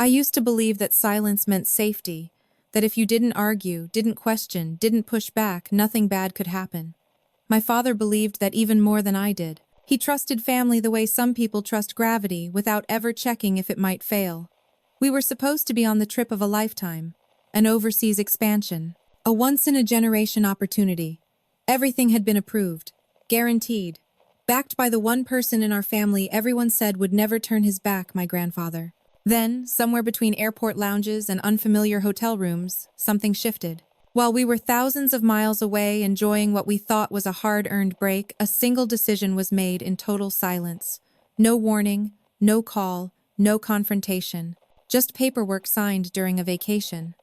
I used to believe that silence meant safety, that if you didn't argue, didn't question, didn't push back, nothing bad could happen. My father believed that even more than I did. He trusted family the way some people trust gravity, without ever checking if it might fail. We were supposed to be on the trip of a lifetime, an overseas expansion, a once-in-a-generation opportunity. Everything had been approved, guaranteed, backed by the one person in our family everyone said would never turn his back, my grandfather. Then, somewhere between airport lounges and unfamiliar hotel rooms, something shifted. While we were thousands of miles away enjoying what we thought was a hard-earned break, a single decision was made in total silence. No warning, no call, no confrontation. Just paperwork signed during a vacation.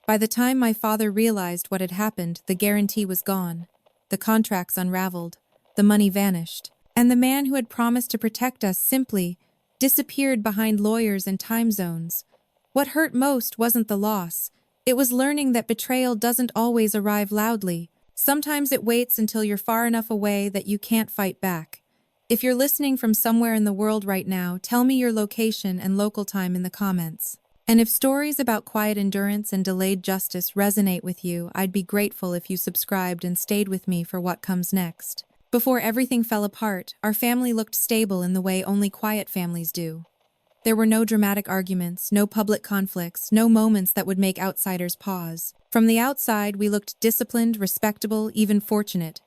By the time my father realized what had happened, the guarantee was gone. The contracts unraveled. The money vanished. And the man who had promised to protect us simply disappeared behind lawyers and time zones. What hurt most wasn't the loss. It was learning that betrayal doesn't always arrive loudly. Sometimes it waits until you're far enough away that you can't fight back. If you're listening from somewhere in the world right now, tell me your location and local time in the comments. And if stories about quiet endurance and delayed justice resonate with you, I'd be grateful if you subscribed and stayed with me for what comes next. Before everything fell apart, our family looked stable in the way only quiet families do. There were no dramatic arguments, no public conflicts, no moments that would make outsiders pause. From the outside, we looked disciplined, respectable, even fortunate.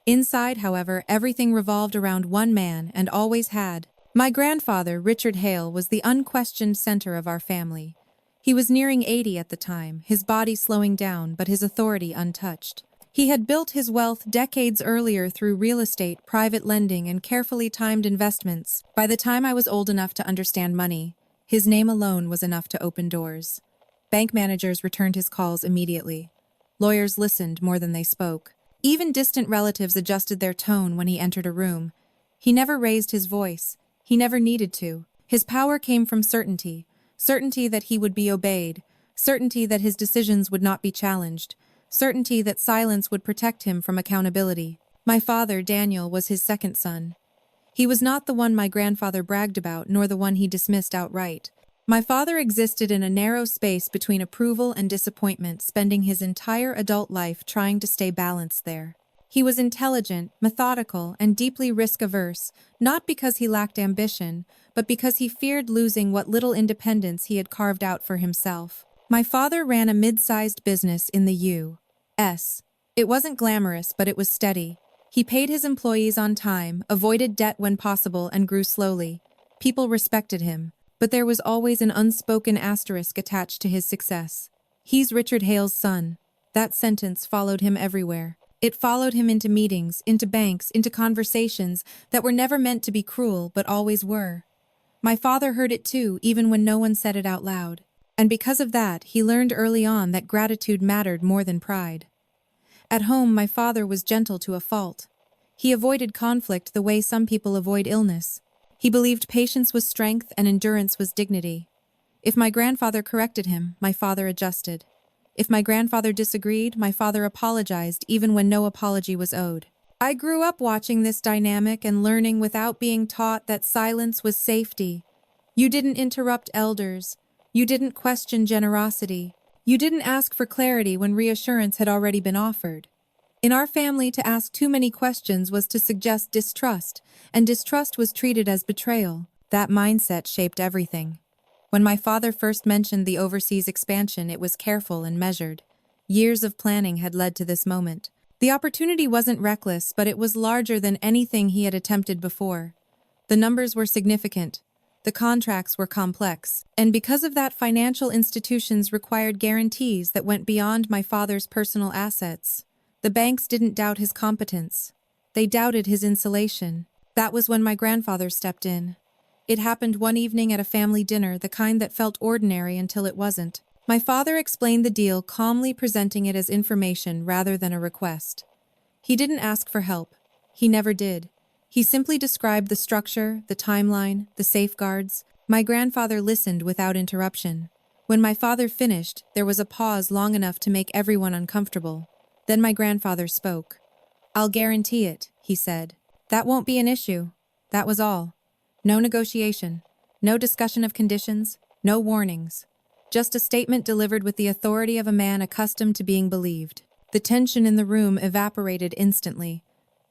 Inside, however, everything revolved around one man, and always had. My grandfather, Richard Hale, was the unquestioned center of our family. He was nearing 80 at the time, his body slowing down, but his authority untouched. He had built his wealth decades earlier through real estate, private lending, and carefully timed investments. By the time I was old enough to understand money, his name alone was enough to open doors. Bank managers returned his calls immediately. Lawyers listened more than they spoke. Even distant relatives adjusted their tone when he entered a room. He never raised his voice. He never needed to. His power came from certainty. Certainty that he would be obeyed. Certainty that his decisions would not be challenged. Certainty that silence would protect him from accountability. My father, Daniel, was his second son. He was not the one my grandfather bragged about, nor the one he dismissed outright. My father existed in a narrow space between approval and disappointment, spending his entire adult life trying to stay balanced there. He was intelligent, methodical, and deeply risk-averse, not because he lacked ambition, but because he feared losing what little independence he had carved out for himself. My father ran a mid-sized business in the U.S. It wasn't glamorous, but it was steady. He paid his employees on time, avoided debt when possible, and grew slowly. People respected him, but there was always an unspoken asterisk attached to his success. He's Richard Hale's son. That sentence followed him everywhere. It followed him into meetings, into banks, into conversations that were never meant to be cruel, but always were. My father heard it too, even when no one said it out loud. And because of that, he learned early on that gratitude mattered more than pride. At home, my father was gentle to a fault. He avoided conflict the way some people avoid illness. He believed patience was strength and endurance was dignity. If my grandfather corrected him, my father adjusted. If my grandfather disagreed, my father apologized even when no apology was owed. I grew up watching this dynamic and learning without being taught that silence was safety. You didn't interrupt elders. You didn't question generosity. You didn't ask for clarity when reassurance had already been offered. In our family, to ask too many questions was to suggest distrust, and distrust was treated as betrayal. That mindset shaped everything. When my father first mentioned the overseas expansion, it was careful and measured. Years of planning had led to this moment. The opportunity wasn't reckless, but it was larger than anything he had attempted before. The numbers were significant. The contracts were complex, and because of that, financial institutions required guarantees that went beyond my father's personal assets. The banks didn't doubt his competence. They doubted his insulation. That was when my grandfather stepped in. It happened one evening at a family dinner, the kind that felt ordinary until it wasn't. My father explained the deal, calmly presenting it as information rather than a request. He didn't ask for help. He never did. He simply described the structure, the timeline, the safeguards. My grandfather listened without interruption. When my father finished, there was a pause long enough to make everyone uncomfortable. Then my grandfather spoke. "I'll guarantee it," he said. "That won't be an issue." That was all. No negotiation. No discussion of conditions. No warnings. Just a statement delivered with the authority of a man accustomed to being believed. The tension in the room evaporated instantly.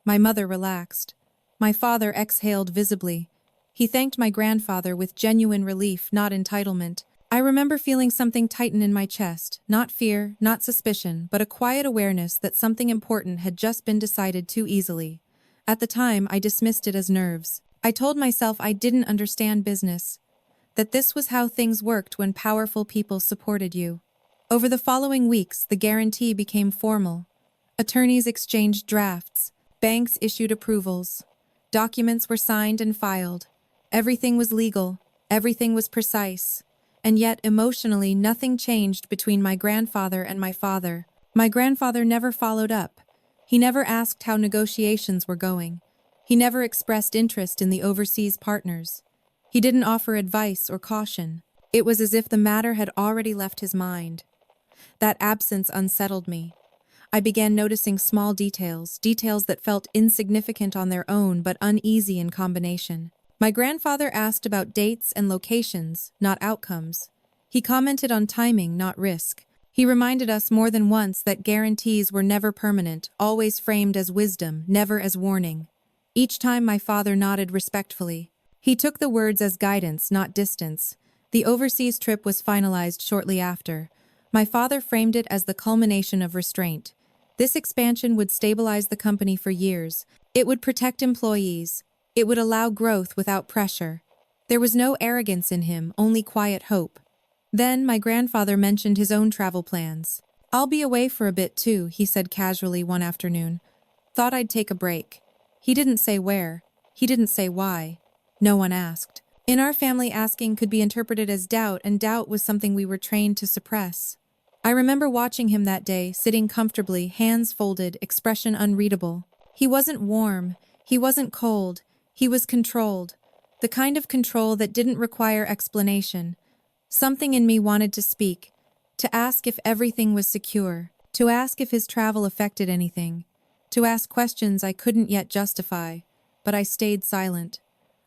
My mother relaxed. My father exhaled visibly. He thanked my grandfather with genuine relief, not entitlement. I remember feeling something tighten in my chest, not fear, not suspicion, but a quiet awareness that something important had just been decided too easily. At the time, I dismissed it as nerves. I told myself I didn't understand business, that this was how things worked when powerful people supported you. Over the following weeks, the guarantee became formal. Attorneys exchanged drafts. Banks issued approvals. Documents were signed and filed. Everything was legal. Everything was precise. And yet, emotionally, nothing changed between my grandfather and my father. My grandfather never followed up. He never asked how negotiations were going. He never expressed interest in the overseas partners. He didn't offer advice or caution. It was as if the matter had already left his mind. That absence unsettled me. I began noticing small details that felt insignificant on their own but uneasy in combination. My grandfather asked about dates and locations, not outcomes. He commented on timing, not risk. He reminded us more than once that guarantees were never permanent, always framed as wisdom, never as warning. Each time my father nodded respectfully. He took the words as guidance, not distance. The overseas trip was finalized shortly after. My father framed it as the culmination of restraint. This expansion would stabilize the company for years. It would protect employees. It would allow growth without pressure. There was no arrogance in him, only quiet hope. Then my grandfather mentioned his own travel plans. "I'll be away for a bit too," he said casually one afternoon. "Thought I'd take a break." He didn't say where. He didn't say why. No one asked. In our family, asking could be interpreted as doubt, and doubt was something we were trained to suppress. I remember watching him that day, sitting comfortably, hands folded, expression unreadable. He wasn't warm. He wasn't cold. He was controlled. The kind of control that didn't require explanation. Something in me wanted to speak, to ask if everything was secure, to ask if his travel affected anything, to ask questions I couldn't yet justify, but I stayed silent.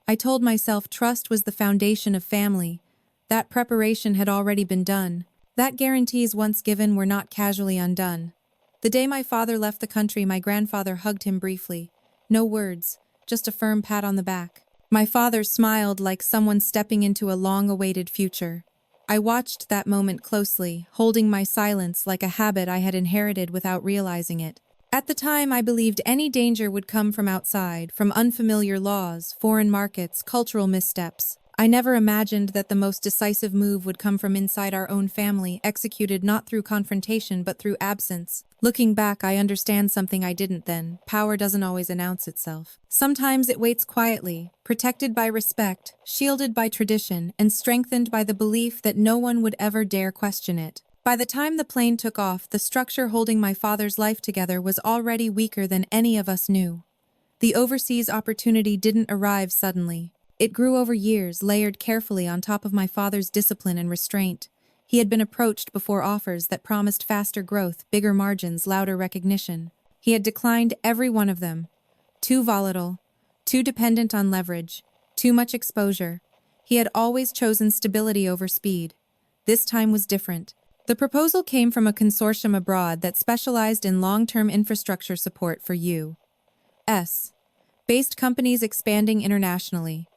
I told myself trust was the foundation of family. That preparation had already been done. That guarantees once given were not casually undone. The day my father left the country, my grandfather hugged him briefly. No words, just a firm pat on the back. My father smiled like someone stepping into a long-awaited future. I watched that moment closely, holding my silence like a habit I had inherited without realizing it. At the time, I believed any danger would come from outside, from unfamiliar laws, foreign markets, cultural missteps. I never imagined that the most decisive move would come from inside our own family, executed not through confrontation but through absence. Looking back, I understand something I didn't then. Power doesn't always announce itself. Sometimes it waits quietly, protected by respect, shielded by tradition, and strengthened by the belief that no one would ever dare question it. By the time the plane took off, the structure holding my father's life together was already weaker than any of us knew. The overseas opportunity didn't arrive suddenly. It grew over years, layered carefully on top of my father's discipline and restraint. He had been approached before offers that promised faster growth, bigger margins, louder recognition. He had declined every one of them. Too volatile, too dependent on leverage, too much exposure. He had always chosen stability over speed. This time was different. The proposal came from a consortium abroad that specialized in long-term infrastructure support for U.S. based companies expanding internationally.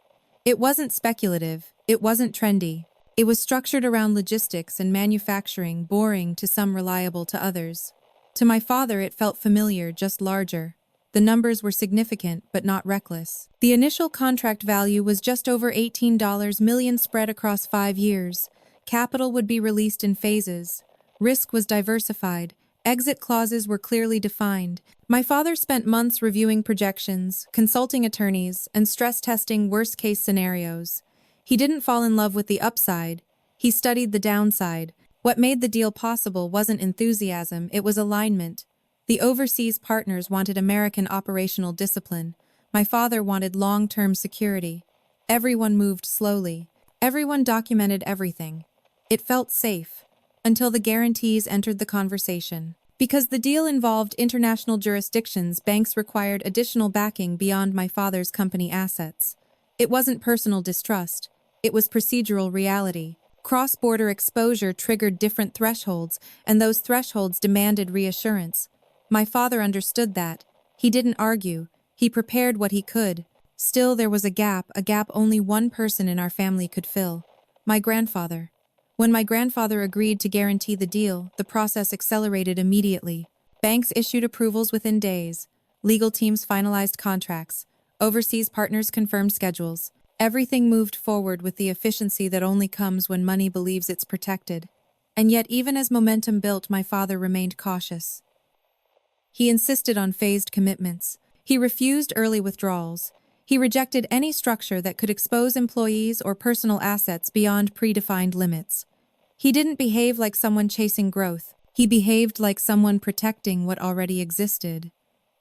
It wasn't speculative, it wasn't trendy. It was structured around logistics and manufacturing, boring to some, reliable to others. To my father, it felt familiar, just larger. The numbers were significant, but not reckless. The initial contract value was just over $18 million spread across 5 years. Capital would be released in phases. Risk was diversified. Exit clauses were clearly defined. My father spent months reviewing projections, consulting attorneys, and stress testing worst-case scenarios. He didn't fall in love with the upside. He studied the downside. What made the deal possible wasn't enthusiasm, it was alignment. The overseas partners wanted American operational discipline. My father wanted long-term security. Everyone moved slowly. Everyone documented everything. It felt safe, until the guarantees entered the conversation. Because the deal involved international jurisdictions, banks required additional backing beyond my father's company assets. It wasn't personal distrust. It was procedural reality. Cross-border exposure triggered different thresholds, and those thresholds demanded reassurance. My father understood that. He didn't argue. He prepared what he could. Still, there was a gap only one person in our family could fill. My grandfather. When my grandfather agreed to guarantee the deal, the process accelerated immediately. Banks issued approvals within days. Legal teams finalized contracts. Overseas partners confirmed schedules. Everything moved forward with the efficiency that only comes when money believes it's protected. And yet, even as momentum built, my father remained cautious. He insisted on phased commitments. He refused early withdrawals. He rejected any structure that could expose employees or personal assets beyond predefined limits. He didn't behave like someone chasing growth. He behaved like someone protecting what already existed.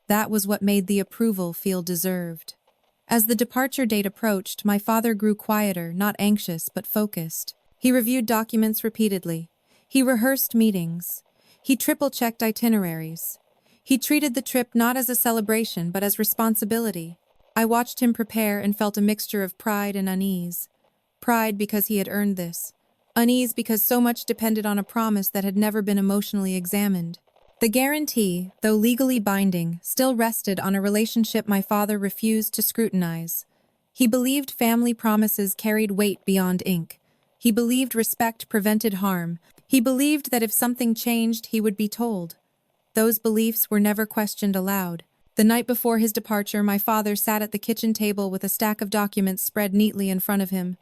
That was what made the approval feel deserved. As the departure date approached, my father grew quieter, not anxious, but focused. He reviewed documents repeatedly. He rehearsed meetings. He triple-checked itineraries. He treated the trip not as a celebration, but as responsibility. I watched him prepare and felt a mixture of pride and unease. Pride because he had earned this. Unease because so much depended on a promise that had never been emotionally examined. The guarantee, though legally binding, still rested on a relationship my father refused to scrutinize. He believed family promises carried weight beyond ink. He believed respect prevented harm. He believed that if something changed, he would be told. Those beliefs were never questioned aloud. The night before his departure, my father sat at the kitchen table with a stack of documents spread neatly in front of him.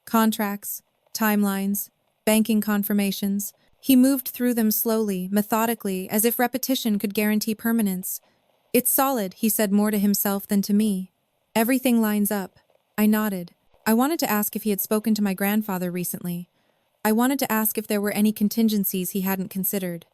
Contracts, timelines, banking confirmations. He moved through them slowly, methodically, as if repetition could guarantee permanence. "It's solid," he said more to himself than to me. "Everything lines up." I nodded. I wanted to ask if he had spoken to my grandfather recently. I wanted to ask if there were any contingencies he hadn't considered.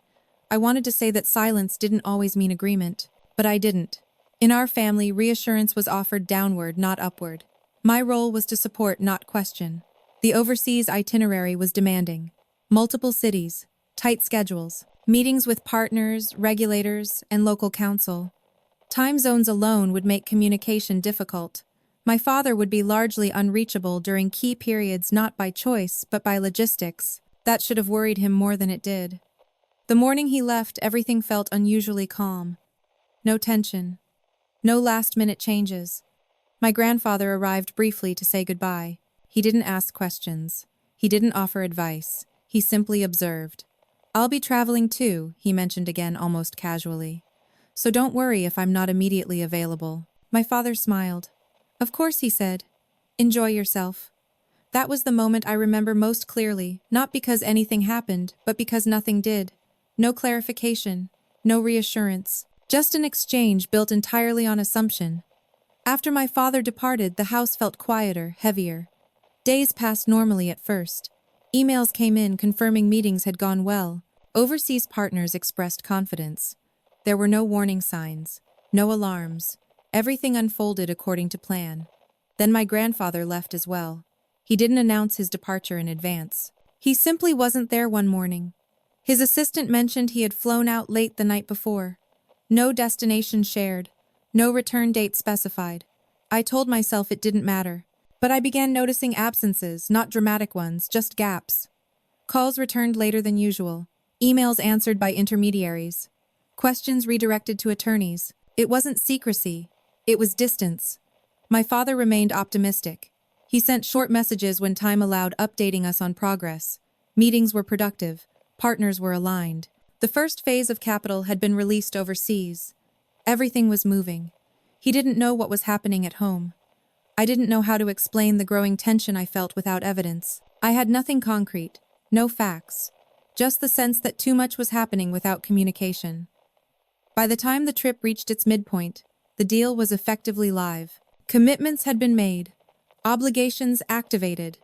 I wanted to say that silence didn't always mean agreement, but I didn't. In our family, reassurance was offered downward, not upward. My role was to support, not question. The overseas itinerary was demanding. Multiple cities, tight schedules, meetings with partners, regulators, and local council. Time zones alone would make communication difficult. My father would be largely unreachable during key periods not by choice, but by logistics. That should have worried him more than it did. The morning he left, everything felt unusually calm. No tension. No last-minute changes. My grandfather arrived briefly to say goodbye. He didn't ask questions. He didn't offer advice. He simply observed. "I'll be traveling too," he mentioned again almost casually. "So don't worry if I'm not immediately available." My father smiled. "Of course," he said. "Enjoy yourself." That was the moment I remember most clearly, not because anything happened, but because nothing did. No clarification, no reassurance, just an exchange built entirely on assumption. After my father departed, the house felt quieter, heavier. Days passed normally at first. Emails came in confirming meetings had gone well. Overseas partners expressed confidence. There were no warning signs, no alarms. Everything unfolded according to plan. Then my grandfather left as well. He didn't announce his departure in advance. He simply wasn't there one morning. His assistant mentioned he had flown out late the night before. No destination shared. No return date specified. I told myself it didn't matter. But I began noticing absences, not dramatic ones, just gaps. Calls returned later than usual. Emails answered by intermediaries. Questions redirected to attorneys. It wasn't secrecy. It was distance. My father remained optimistic. He sent short messages when time allowed, updating us on progress. Meetings were productive. Partners were aligned. The first phase of capital had been released overseas. Everything was moving. He didn't know what was happening at home. I didn't know how to explain the growing tension I felt without evidence. I had nothing concrete, no facts, just the sense that too much was happening without communication. By the time the trip reached its midpoint, the deal was effectively live. Commitments had been made, obligations activated.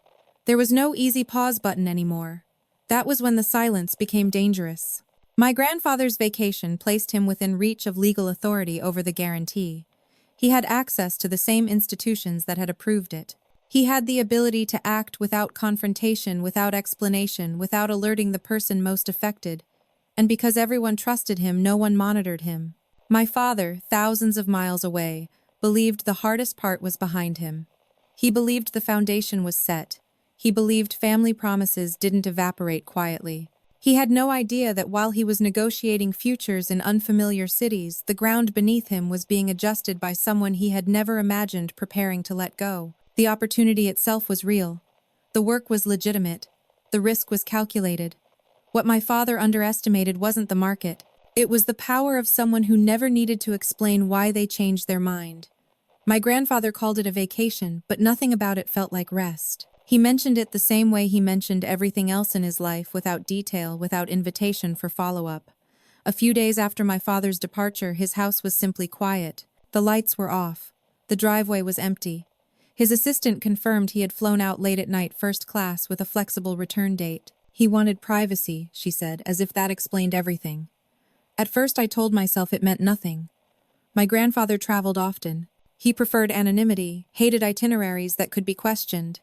There was no easy pause button anymore. That was when the silence became dangerous. My grandfather's vacation placed him within reach of legal authority over the guarantee. He had access to the same institutions that had approved it. He had the ability to act without confrontation, without explanation, without alerting the person most affected. And because everyone trusted him, no one monitored him. My father, thousands of miles away, believed the hardest part was behind him. He believed the foundation was set. He believed family promises didn't evaporate quietly. He had no idea that while he was negotiating futures in unfamiliar cities, the ground beneath him was being adjusted by someone he had never imagined preparing to let go. The opportunity itself was real. The work was legitimate. The risk was calculated. What my father underestimated wasn't the market. It was the power of someone who never needed to explain why they changed their mind. My grandfather called it a vacation, but nothing about it felt like rest. He mentioned it the same way he mentioned everything else in his life, without detail, without invitation for follow-up. A few days after my father's departure, his house was simply quiet. The lights were off. The driveway was empty. His assistant confirmed he had flown out late at night first class with a flexible return date. He wanted privacy, she said, as if that explained everything. At first I told myself it meant nothing. My grandfather traveled often. He preferred anonymity, hated itineraries that could be questioned,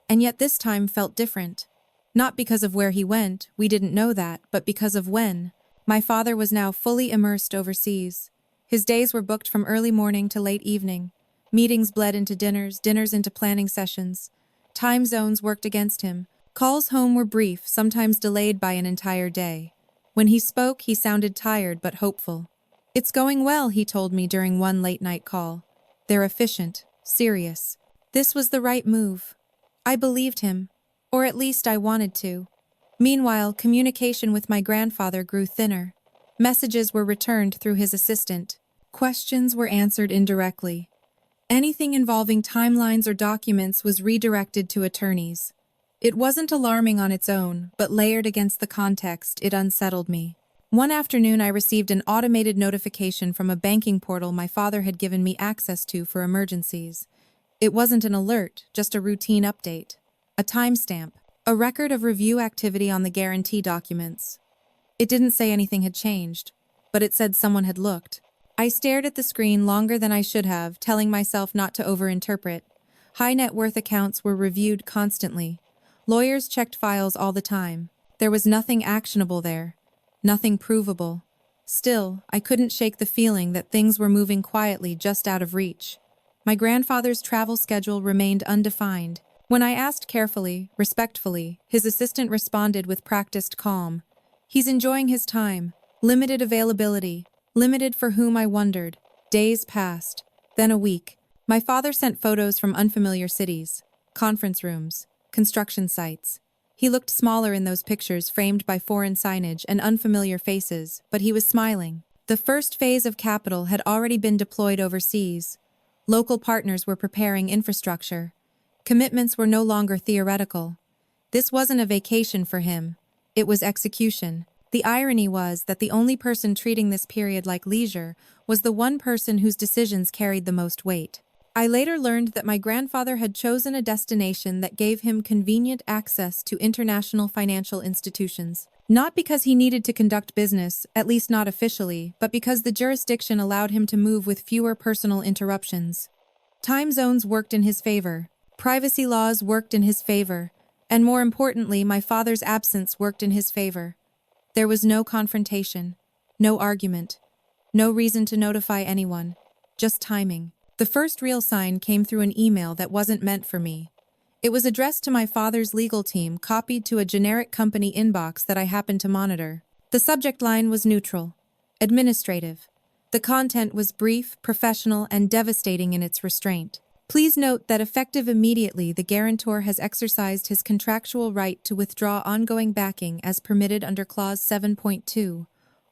and yet this time felt different. Not because of where he went, we didn't know that, but because of when. My father was now fully immersed overseas. His days were booked from early morning to late evening. Meetings bled into dinners, dinners into planning sessions. Time zones worked against him. Calls home were brief, sometimes delayed by an entire day. When he spoke, he sounded tired but hopeful. "It's going well," he told me during one late-night call. "They're efficient, serious." This was the right move. I believed him, or at least I wanted to. Meanwhile, communication with my grandfather grew thinner. Messages were returned through his assistant. Questions were answered indirectly. Anything involving timelines or documents was redirected to attorneys. It wasn't alarming on its own, but layered against the context, it unsettled me. One afternoon I received an automated notification from a banking portal my father had given me access to for emergencies. It wasn't an alert, just a routine update. A timestamp, a record of review activity on the guarantee documents. It didn't say anything had changed, but it said someone had looked. I stared at the screen longer than I should have, telling myself not to overinterpret. High net worth accounts were reviewed constantly. Lawyers checked files all the time. There was nothing actionable there. Nothing provable. Still, I couldn't shake the feeling that things were moving quietly just out of reach. My grandfather's travel schedule remained undefined. When I asked carefully, respectfully, his assistant responded with practiced calm. "He's enjoying his time. Limited availability. Limited for whom?" I wondered. Days passed. Then a week. My father sent photos from unfamiliar cities, conference rooms, construction sites. He looked smaller in those pictures framed by foreign signage and unfamiliar faces, but he was smiling. The first phase of capital had already been deployed overseas. Local partners were preparing infrastructure. Commitments were no longer theoretical. This wasn't a vacation for him. It was execution. The irony was that the only person treating this period like leisure was the one person whose decisions carried the most weight. I later learned that my grandfather had chosen a destination that gave him convenient access to international financial institutions. Not because he needed to conduct business, at least not officially, but because the jurisdiction allowed him to move with fewer personal interruptions. Time zones worked in his favor. Privacy laws worked in his favor. And more importantly, my father's absence worked in his favor. There was no confrontation, no argument, no reason to notify anyone, just timing. The first real sign came through an email that wasn't meant for me. It was addressed to my father's legal team, copied to a generic company inbox that I happened to monitor. The subject line was neutral, administrative. The content was brief, professional, and devastating in its restraint. Please note that effective immediately, the guarantor has exercised his contractual right to withdraw ongoing backing as permitted under Clause 7.2.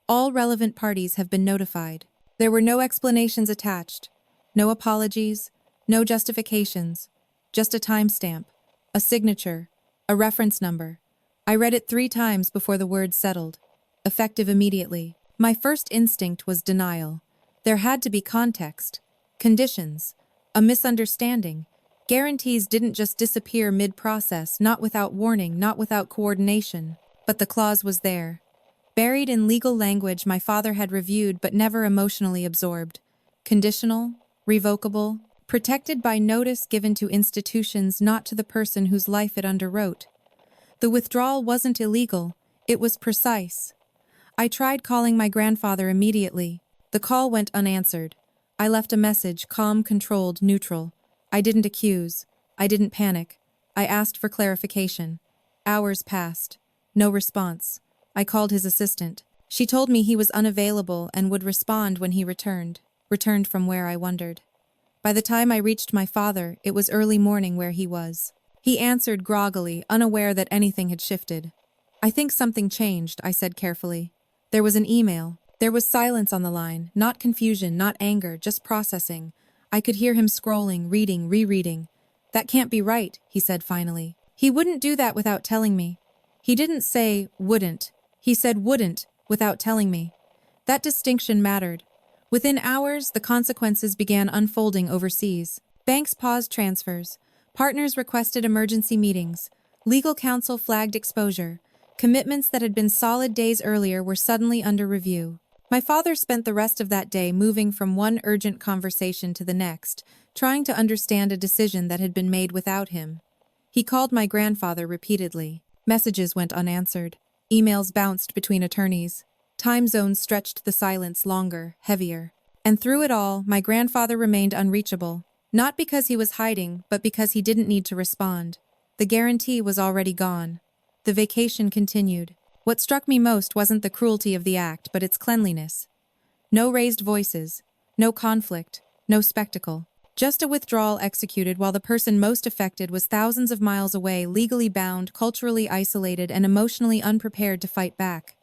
All relevant parties have been notified. There were no explanations attached, no apologies, no justifications. Just a timestamp, a signature, a reference number. I read it 3 times before the words settled. Effective immediately. My first instinct was denial. There had to be context, conditions, a misunderstanding. Guarantees didn't just disappear mid-process, not without warning, not without coordination. But the clause was there. Buried in legal language my father had reviewed but never emotionally absorbed. Conditional, revocable, protected by notice given to institutions, not to the person whose life it underwrote. The withdrawal wasn't illegal, it was precise. I tried calling my grandfather immediately. The call went unanswered. I left a message, calm, controlled, neutral. I didn't accuse. I didn't panic. I asked for clarification. Hours passed. No response. I called his assistant. She told me he was unavailable and would respond when he returned from where I wondered. By the time I reached my father, it was early morning where he was. He answered groggily, unaware that anything had shifted. I think something changed, I said carefully. There was an email. There was silence on the line, not confusion, not anger, just processing. I could hear him scrolling, reading, rereading. That can't be right, he said finally. He wouldn't do that without telling me. He didn't say wouldn't. He said wouldn't without telling me. That distinction mattered. Within hours, the consequences began unfolding overseas. Banks paused transfers. Partners requested emergency meetings. Legal counsel flagged exposure. Commitments that had been solid days earlier were suddenly under review. My father spent the rest of that day moving from one urgent conversation to the next, trying to understand a decision that had been made without him. He called my grandfather repeatedly. Messages went unanswered. Emails bounced between attorneys. Time zones stretched the silence longer, heavier. And through it all, my grandfather remained unreachable. Not because he was hiding, but because he didn't need to respond. The guarantee was already gone. The vacation continued. What struck me most wasn't the cruelty of the act, but its cleanliness. No raised voices, no conflict, no spectacle. Just a withdrawal executed while the person most affected was thousands of miles away, legally bound, culturally isolated, and emotionally unprepared to fight back.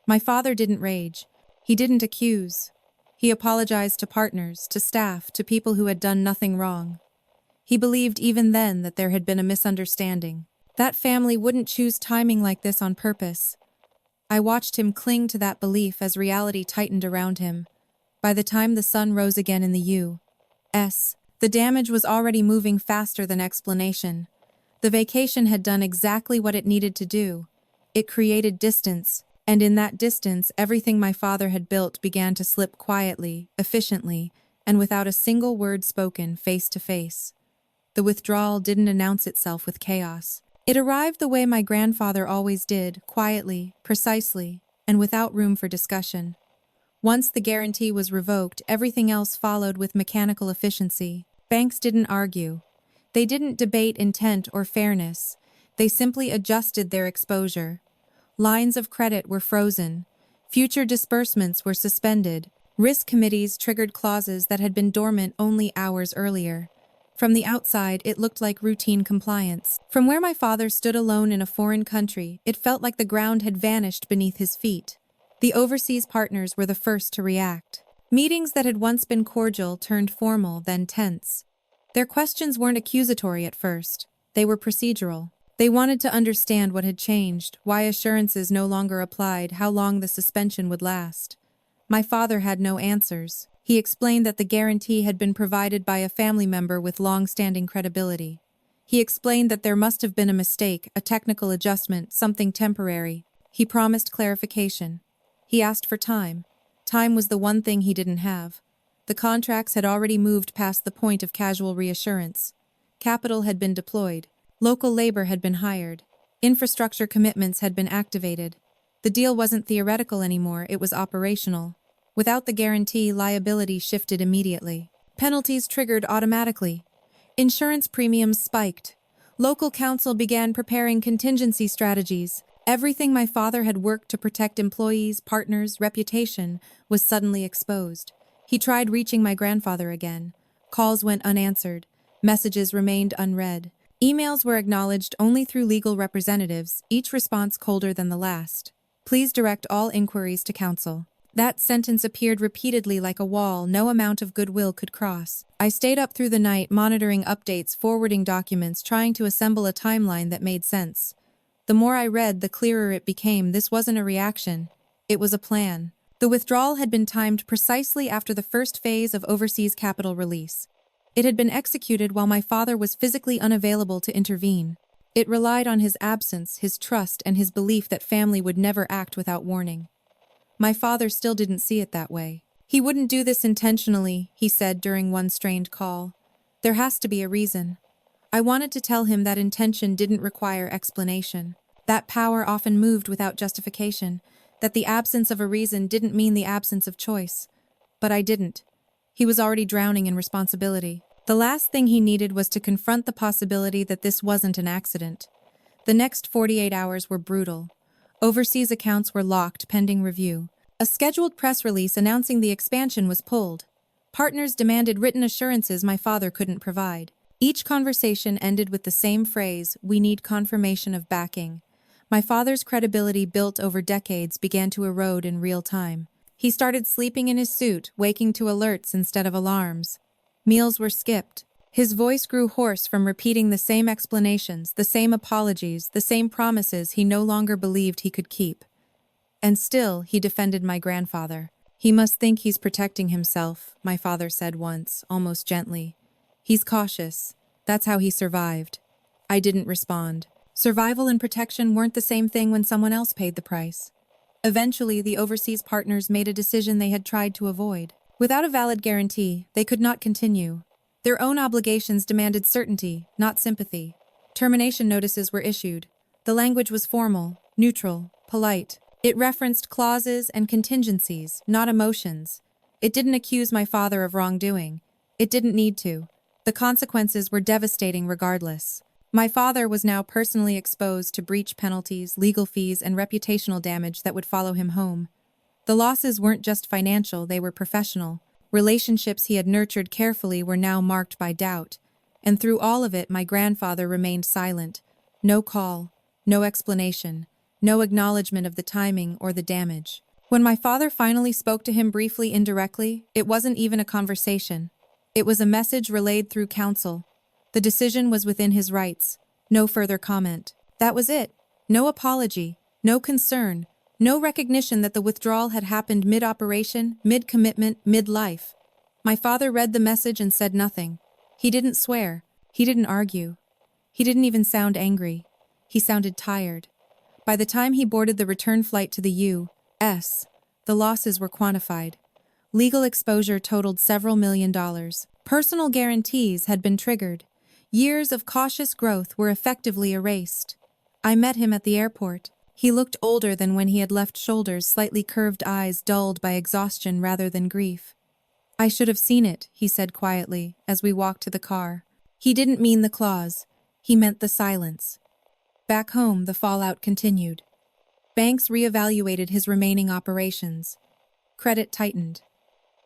My father didn't rage. He didn't accuse. He apologized to partners, to staff, to people who had done nothing wrong. He believed even then that there had been a misunderstanding. That family wouldn't choose timing like this on purpose. I watched him cling to that belief as reality tightened around him. By the time the sun rose again in the U.S., the damage was already moving faster than explanation. The vacation had done exactly what it needed to do. It created distance. And in that distance, everything my father had built began to slip quietly, efficiently, and without a single word spoken, face to face. The withdrawal didn't announce itself with chaos. It arrived the way my grandfather always did, quietly, precisely, and without room for discussion. Once the guarantee was revoked, everything else followed with mechanical efficiency. Banks didn't argue. They didn't debate intent or fairness. They simply adjusted their exposure. Lines of credit were frozen. Future disbursements were suspended. Risk committees triggered clauses that had been dormant only hours earlier. From the outside, it looked like routine compliance. From where my father stood alone in a foreign country, it felt like the ground had vanished beneath his feet. The overseas partners were the first to react. Meetings that had once been cordial turned formal, then tense. Their questions weren't accusatory at first. They were procedural. They wanted to understand what had changed, why assurances no longer applied, how long the suspension would last. My father had no answers. He explained that the guarantee had been provided by a family member with long-standing credibility. He explained that there must have been a mistake, a technical adjustment, something temporary. He promised clarification. He asked for time. Time was the one thing he didn't have. The contracts had already moved past the point of casual reassurance. Capital had been deployed. Local labor had been hired. Infrastructure commitments had been activated. The deal wasn't theoretical anymore, it was operational. Without the guarantee, liability shifted immediately. Penalties triggered automatically. Insurance premiums spiked. Local council began preparing contingency strategies. Everything my father had worked to protect employees, partners, reputation was suddenly exposed. He tried reaching my grandfather again. Calls went unanswered. Messages remained unread. Emails were acknowledged only through legal representatives, each response colder than the last. Please direct all inquiries to counsel. That sentence appeared repeatedly like a wall no amount of goodwill could cross. I stayed up through the night, monitoring updates, forwarding documents, trying to assemble a timeline that made sense. The more I read, the clearer it became. This wasn't a reaction. It was a plan. The withdrawal had been timed precisely after the first phase of overseas capital release. It had been executed while my father was physically unavailable to intervene. It relied on his absence, his trust, and his belief that family would never act without warning. My father still didn't see it that way. He wouldn't do this intentionally, he said during one strained call. There has to be a reason. I wanted to tell him that intention didn't require explanation, that power often moved without justification, that the absence of a reason didn't mean the absence of choice. But I didn't. He was already drowning in responsibility. The last thing he needed was to confront the possibility that this wasn't an accident. The next 48 hours were brutal. Overseas accounts were locked pending review. A scheduled press release announcing the expansion was pulled. Partners demanded written assurances my father couldn't provide. Each conversation ended with the same phrase, "We need confirmation of backing." My father's credibility built over decades began to erode in real time. He started sleeping in his suit, waking to alerts instead of alarms. Meals were skipped. His voice grew hoarse from repeating the same explanations, the same apologies, the same promises he no longer believed he could keep. And still, he defended my grandfather. "He must think he's protecting himself," my father said once, almost gently. "He's cautious. That's how he survived." I didn't respond. Survival and protection weren't the same thing when someone else paid the price. Eventually, the overseas partners made a decision they had tried to avoid. Without a valid guarantee, they could not continue. Their own obligations demanded certainty, not sympathy. Termination notices were issued. The language was formal, neutral, polite. It referenced clauses and contingencies, not emotions. It didn't accuse my father of wrongdoing. It didn't need to. The consequences were devastating regardless. My father was now personally exposed to breach penalties, legal fees, and reputational damage that would follow him home. The losses weren't just financial, they were professional. Relationships he had nurtured carefully were now marked by doubt. And through all of it, my grandfather remained silent. No call, no explanation, no acknowledgement of the timing or the damage. When my father finally spoke to him briefly indirectly, it wasn't even a conversation. It was a message relayed through counsel. The decision was within his rights. No further comment. That was it. No apology, no concern, no recognition that the withdrawal had happened mid-operation, mid-commitment, mid-life. My father read the message and said nothing. He didn't swear. He didn't argue. He didn't even sound angry. He sounded tired. By the time he boarded the return flight to the U.S., the losses were quantified. Legal exposure totaled several $1,000,000. Personal guarantees had been triggered. Years of cautious growth were effectively erased. I met him at the airport. He looked older than when he had left, shoulders, slightly curved eyes dulled by exhaustion rather than grief. "I should have seen it," he said quietly, as we walked to the car. He didn't mean the clause. He meant the silence. Back home, the fallout continued. Banks reevaluated his remaining operations. Credit tightened.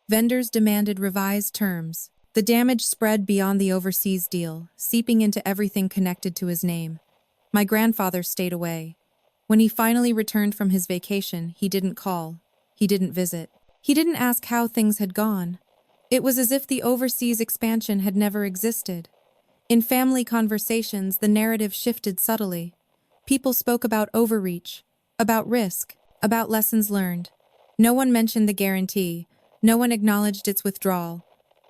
Vendors demanded revised terms. The damage spread beyond the overseas deal, seeping into everything connected to his name. My grandfather stayed away. When he finally returned from his vacation, he didn't call. He didn't visit. He didn't ask how things had gone. It was as if the overseas expansion had never existed. In family conversations, the narrative shifted subtly. People spoke about overreach, about risk, about lessons learned. No one mentioned the guarantee. No one acknowledged its withdrawal.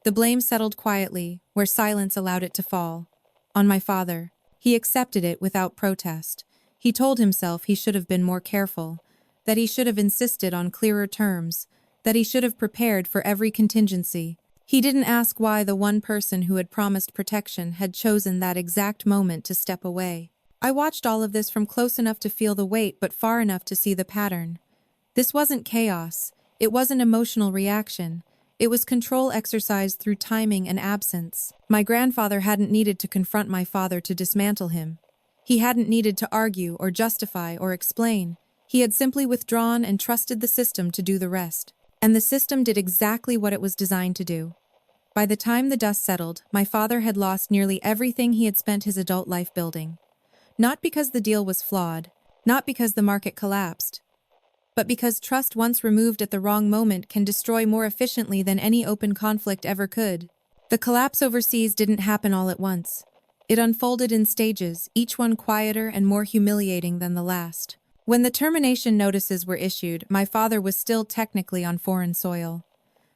The blame settled quietly, where silence allowed it to fall. On my father. He accepted it without protest. He told himself he should have been more careful, that he should have insisted on clearer terms, that he should have prepared for every contingency. He didn't ask why the one person who had promised protection had chosen that exact moment to step away. I watched all of this from close enough to feel the weight but far enough to see the pattern. This wasn't chaos. It wasn't emotional reaction. It was control exercised through timing and absence. My grandfather hadn't needed to confront my father to dismantle him. He hadn't needed to argue or justify or explain. He had simply withdrawn and trusted the system to do the rest. And the system did exactly what it was designed to do. By the time the dust settled, my father had lost nearly everything he had spent his adult life building. Not because the deal was flawed, not because the market collapsed, but because trust once removed at the wrong moment can destroy more efficiently than any open conflict ever could. The collapse overseas didn't happen all at once. It unfolded in stages, each one quieter and more humiliating than the last. When the termination notices were issued, my father was still technically on foreign soil.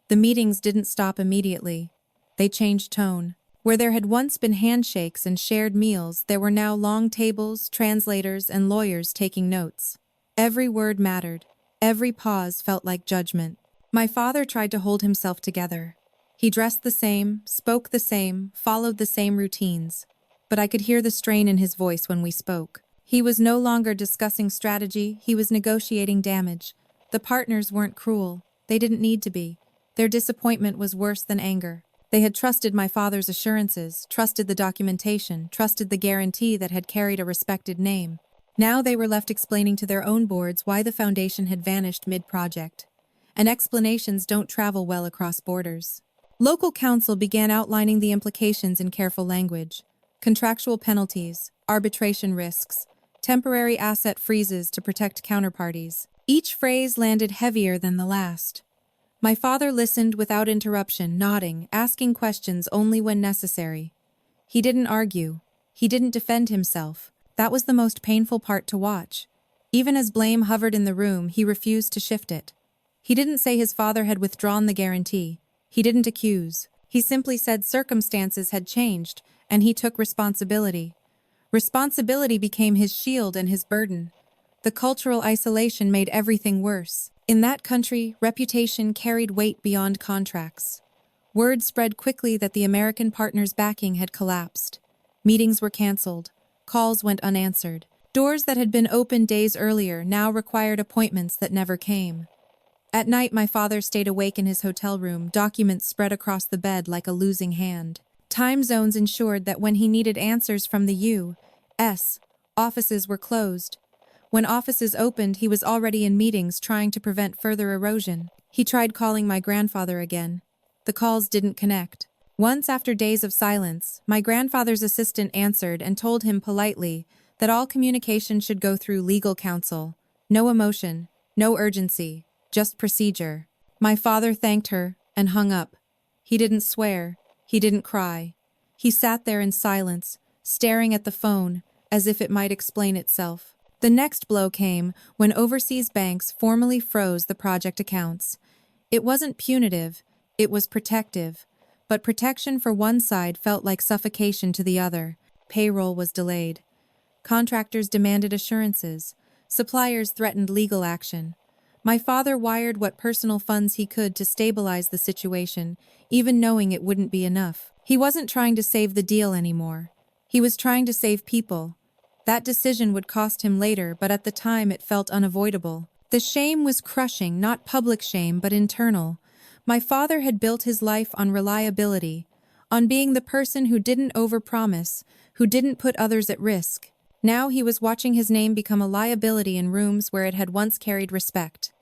The meetings didn't stop immediately. They changed tone. Where there had once been handshakes and shared meals, there were now long tables, translators, and lawyers taking notes. Every word mattered. Every pause felt like judgment. My father tried to hold himself together. He dressed the same, spoke the same, followed the same routines. But I could hear the strain in his voice when we spoke. He was no longer discussing strategy, he was negotiating damage. The partners weren't cruel. They didn't need to be. Their disappointment was worse than anger. They had trusted my father's assurances, trusted the documentation, trusted the guarantee that had carried a respected name. Now they were left explaining to their own boards why the foundation had vanished mid-project. And explanations don't travel well across borders. Local counsel began outlining the implications in careful language: contractual penalties, arbitration risks, temporary asset freezes to protect counterparties. Each phrase landed heavier than the last. My father listened without interruption, nodding, asking questions only when necessary. He didn't argue. He didn't defend himself. That was the most painful part to watch. Even as blame hovered in the room, he refused to shift it. He didn't say his father had withdrawn the guarantee. He didn't accuse. He simply said circumstances had changed, and he took responsibility. Responsibility became his shield and his burden. The cultural isolation made everything worse. In that country, reputation carried weight beyond contracts. Word spread quickly that the American partner's backing had collapsed. Meetings were canceled. Calls went unanswered. Doors that had been opened days earlier now required appointments that never came. At night, my father stayed awake in his hotel room, documents spread across the bed like a losing hand. Time zones ensured that when he needed answers from the U.S., offices were closed. When offices opened, he was already in meetings trying to prevent further erosion. He tried calling my grandfather again. The calls didn't connect. Once, after days of silence, my grandfather's assistant answered and told him politely that all communication should go through legal counsel. No emotion, no urgency, just procedure. My father thanked her and hung up. He didn't swear. He didn't cry. He sat there in silence, staring at the phone as if it might explain itself. The next blow came when overseas banks formally froze the project accounts. It wasn't punitive, it was protective. But protection for one side felt like suffocation to the other. Payroll was delayed. Contractors demanded assurances. Suppliers threatened legal action. My father wired what personal funds he could to stabilize the situation, even knowing it wouldn't be enough. He wasn't trying to save the deal anymore. He was trying to save people. That decision would cost him later, but at the time it felt unavoidable. The shame was crushing, not public shame, but internal. My father had built his life on reliability, on being the person who didn't overpromise, who didn't put others at risk. Now he was watching his name become a liability in rooms where it had once carried respect.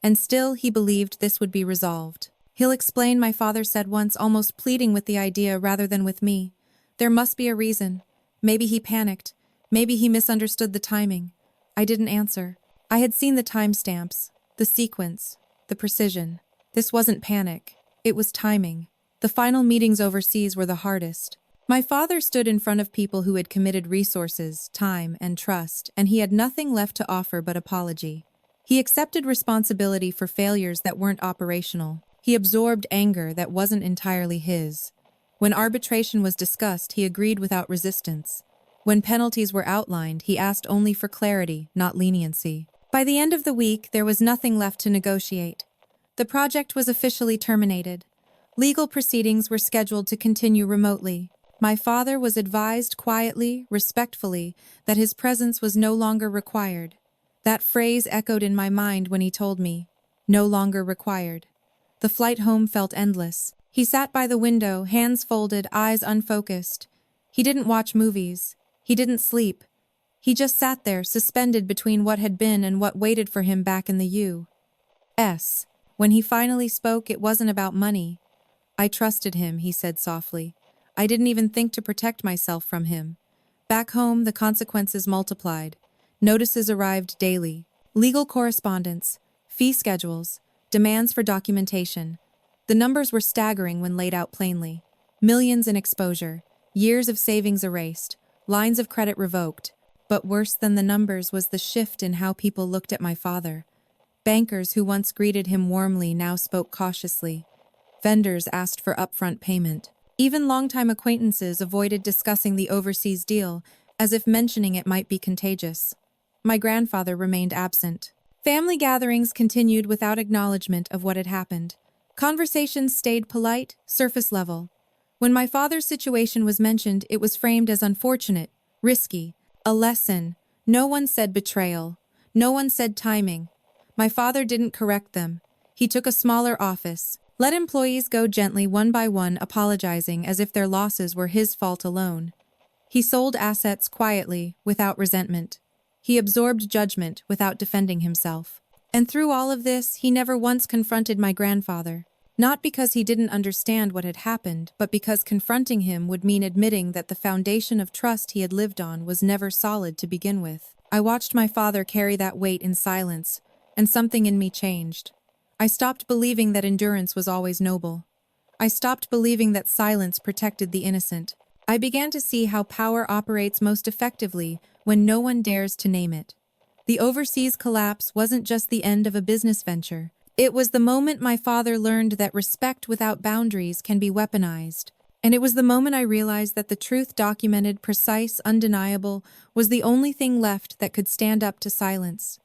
And still he believed this would be resolved. "He'll explain," my father said once, almost pleading with the idea rather than with me. "There must be a reason. Maybe he panicked. Maybe he misunderstood the timing." I didn't answer. I had seen the timestamps, the sequence, the precision. This wasn't panic. It was timing. The final meetings overseas were the hardest. My father stood in front of people who had committed resources, time, and trust, and he had nothing left to offer but apology. He accepted responsibility for failures that weren't operational. He absorbed anger that wasn't entirely his. When arbitration was discussed, he agreed without resistance. When penalties were outlined, he asked only for clarity, not leniency. By the end of the week, there was nothing left to negotiate. The project was officially terminated. Legal proceedings were scheduled to continue remotely. My father was advised quietly, respectfully, that his presence was no longer required. That phrase echoed in my mind when he told me, "No longer required." The flight home felt endless. He sat by the window, hands folded, eyes unfocused. He didn't watch movies. He didn't sleep. He just sat there, suspended between what had been and what waited for him back in the U.S. When he finally spoke, it wasn't about money. "I trusted him," he said softly. "I didn't even think to protect myself from him." Back home, the consequences multiplied. Notices arrived daily. Legal correspondence, fee schedules, demands for documentation. The numbers were staggering when laid out plainly. Millions in exposure, years of savings erased, lines of credit revoked. But worse than the numbers was the shift in how people looked at my father. Bankers who once greeted him warmly now spoke cautiously. Vendors asked for upfront payment. Even longtime acquaintances avoided discussing the overseas deal, as if mentioning it might be contagious. My grandfather remained absent. Family gatherings continued without acknowledgement of what had happened. Conversations stayed polite, surface level. When my father's situation was mentioned, it was framed as unfortunate, risky, a lesson. No one said betrayal. No one said timing. My father didn't correct them. He took a smaller office, Let employees go gently one by one, apologizing as if their losses were his fault alone. He sold assets quietly, without resentment. He absorbed judgment without defending himself. And through all of this, he never once confronted my grandfather. Not because he didn't understand what had happened, but because confronting him would mean admitting that the foundation of trust he had lived on was never solid to begin with. I watched my father carry that weight in silence, and something in me changed. I stopped believing that endurance was always noble. I stopped believing that silence protected the innocent. I began to see how power operates most effectively when no one dares to name it. The overseas collapse wasn't just the end of a business venture. It was the moment my father learned that respect without boundaries can be weaponized. And it was the moment I realized that the truth, documented, precise, undeniable, was the only thing left that could stand up to silence.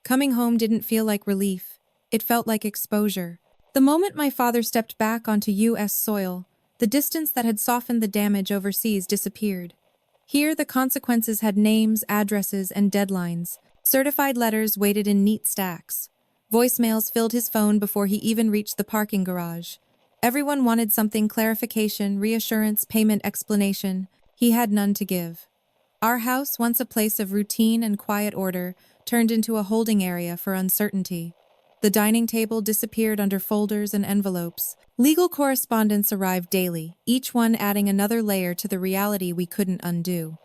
Coming home didn't feel like relief. It felt like exposure. The moment my father stepped back onto U.S. soil, the distance that had softened the damage overseas disappeared. Here, the consequences had names, addresses, and deadlines. Certified letters waited in neat stacks. Voicemails filled his phone before he even reached the parking garage. Everyone wanted something: clarification, reassurance, payment, explanation. He had none to give. Our house, once a place of routine and quiet order, turned into a holding area for uncertainty. The dining table disappeared under folders and envelopes. Legal correspondence arrived daily, each one adding another layer to the reality we couldn't undo.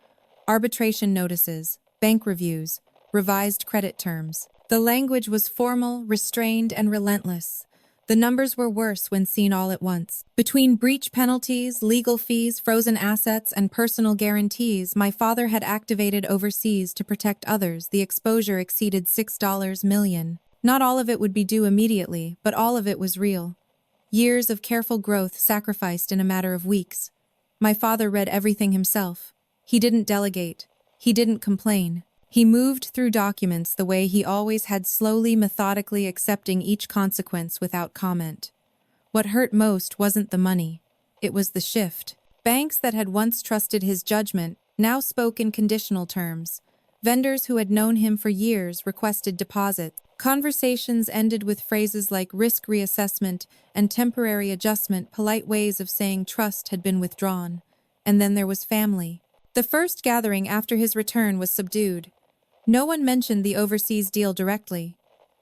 Arbitration notices, bank reviews, revised credit terms. The language was formal, restrained, and relentless. The numbers were worse when seen all at once. Between breach penalties, legal fees, frozen assets, and personal guarantees my father had activated overseas to protect others, the exposure exceeded $6 million. Not all of it would be due immediately, but all of it was real. Years of careful growth sacrificed in a matter of weeks. My father read everything himself. He didn't delegate. He didn't complain. He moved through documents the way he always had, slowly, methodically, accepting each consequence without comment. What hurt most wasn't the money. It was the shift. Banks that had once trusted his judgment now spoke in conditional terms. Vendors who had known him for years requested deposits. Conversations ended with phrases like risk reassessment and temporary adjustment, polite ways of saying trust had been withdrawn. And then there was family. The first gathering after his return was subdued. No one mentioned the overseas deal directly.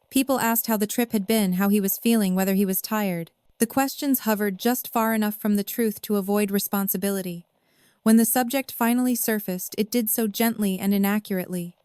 People asked how the trip had been, how he was feeling, whether he was tired. The questions hovered just far enough from the truth to avoid responsibility. When the subject finally surfaced, it did so gently and inaccurately.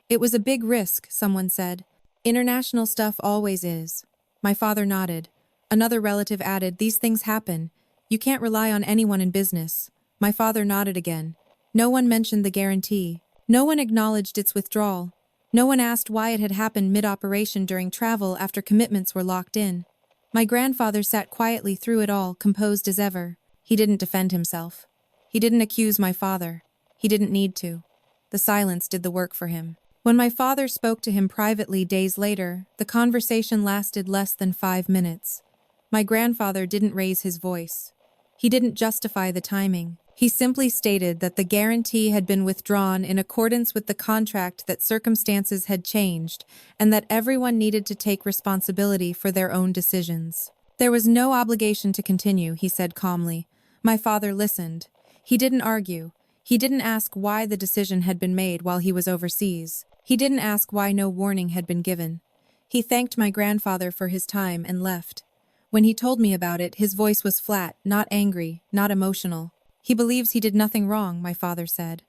It was a big risk, someone said. International stuff always is. My father nodded. Another relative added, these things happen. You can't rely on anyone in business. My father nodded again. No one mentioned the guarantee. No one acknowledged its withdrawal. No one asked why it had happened mid-operation during travel after commitments were locked in. My grandfather sat quietly through it all, composed as ever. He didn't defend himself. He didn't accuse my father. He didn't need to. The silence did the work for him. When my father spoke to him privately days later, the conversation lasted less than 5 minutes. My grandfather didn't raise his voice. He didn't justify the timing. He simply stated that the guarantee had been withdrawn in accordance with the contract, that circumstances had changed, and that everyone needed to take responsibility for their own decisions. There was no obligation to continue, he said calmly. My father listened. He didn't argue. He didn't ask why the decision had been made while he was overseas. He didn't ask why no warning had been given. He thanked my grandfather for his time and left. When he told me about it, his voice was flat, not angry, not emotional. He believes he did nothing wrong, my father said.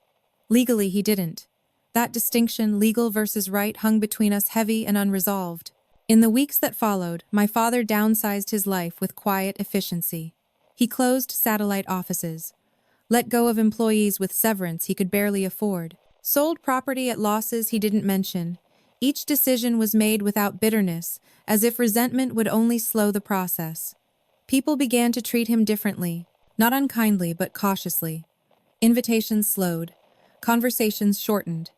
Legally, he didn't. That distinction, legal versus right, hung between us heavy and unresolved. In the weeks that followed, my father downsized his life with quiet efficiency. He closed satellite offices, let go of employees with severance he could barely afford, sold property at losses he didn't mention. Each decision was made without bitterness, as if resentment would only slow the process. People began to treat him differently, not unkindly but cautiously. Invitations slowed. Conversations shortened.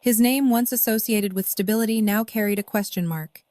His name, once associated with stability, now carried a question mark.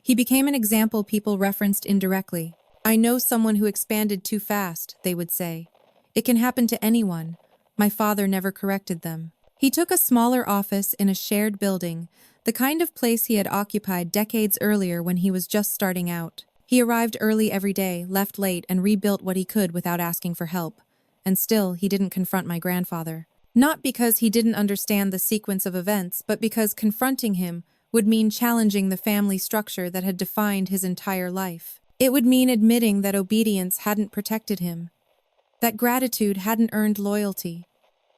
He became an example people referenced indirectly. I know someone who expanded too fast, they would say. It can happen to anyone. My father never corrected them. He took a smaller office in a shared building, the kind of place he had occupied decades earlier when he was just starting out. He arrived early every day, left late, and rebuilt what he could without asking for help. And still, he didn't confront my grandfather. Not because he didn't understand the sequence of events, but because confronting him would mean challenging the family structure that had defined his entire life. It would mean admitting that obedience hadn't protected him, that gratitude hadn't earned loyalty,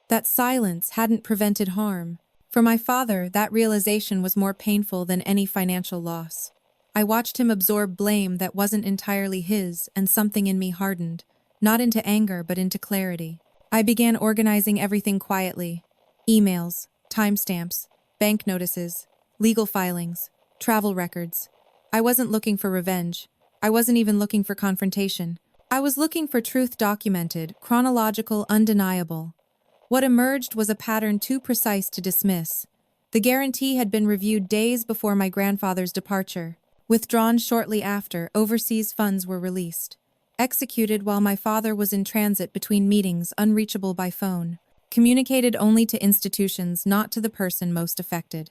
that silence hadn't prevented harm. For my father, that realization was more painful than any financial loss. I watched him absorb blame that wasn't entirely his, and something in me hardened, not into anger but into clarity. I began organizing everything quietly. Emails, timestamps, bank notices, legal filings, travel records. I wasn't looking for revenge. I wasn't even looking for confrontation. I was looking for truth documented, chronological, undeniable. What emerged was a pattern too precise to dismiss. The guarantee had been reviewed days before my grandfather's departure. Withdrawn shortly after, overseas funds were released. Executed while my father was in transit between meetings, unreachable by phone. Communicated only to institutions, not to the person most affected.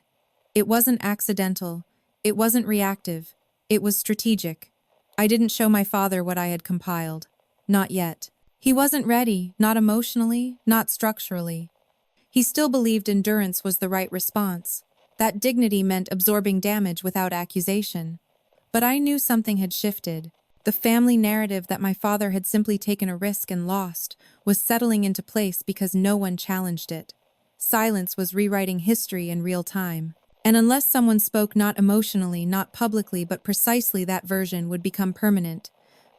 It wasn't accidental. It wasn't reactive. It was strategic. I didn't show my father what I had compiled. Not yet. He wasn't ready, not emotionally, not structurally. He still believed endurance was the right response. That dignity meant absorbing damage without accusation. But I knew something had shifted. The family narrative that my father had simply taken a risk and lost was settling into place because no one challenged it. Silence was rewriting history in real time. And unless someone spoke not emotionally, not publicly, but precisely, that version would become permanent.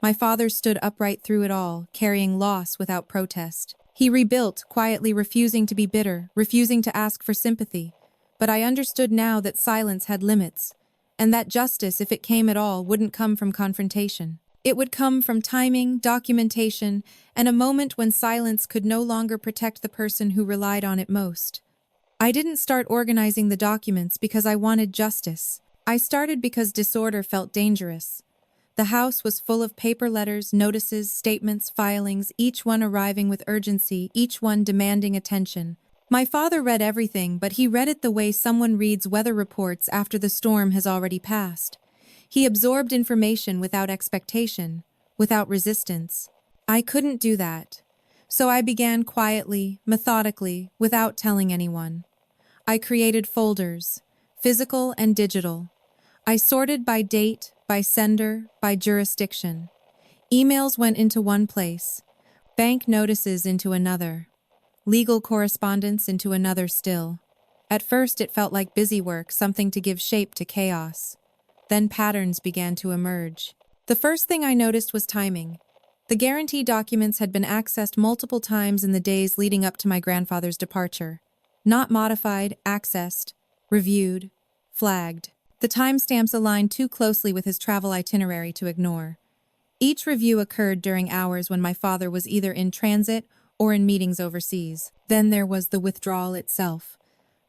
My father stood upright through it all, carrying loss without protest. He rebuilt, quietly refusing to be bitter, refusing to ask for sympathy. But I understood now that silence had limits, and that justice, if it came at all, wouldn't come from confrontation. It would come from timing, documentation, and a moment when silence could no longer protect the person who relied on it most. I didn't start organizing the documents because I wanted justice. I started because disorder felt dangerous. The house was full of paper letters, notices, statements, filings, each one arriving with urgency, each one demanding attention. My father read everything, but he read it the way someone reads weather reports after the storm has already passed. He absorbed information without expectation, without resistance. I couldn't do that. So I began quietly, methodically, without telling anyone. I created folders, physical and digital. I sorted by date, by sender, by jurisdiction. Emails went into one place, bank notices into another, legal correspondence into another still. At first it felt like busy work, something to give shape to chaos. Then patterns began to emerge. The first thing I noticed was timing. The guarantee documents had been accessed multiple times in the days leading up to my grandfather's departure. Not modified, accessed, reviewed, flagged. The timestamps aligned too closely with his travel itinerary to ignore. Each review occurred during hours when my father was either in transit or in meetings overseas. Then there was the withdrawal itself.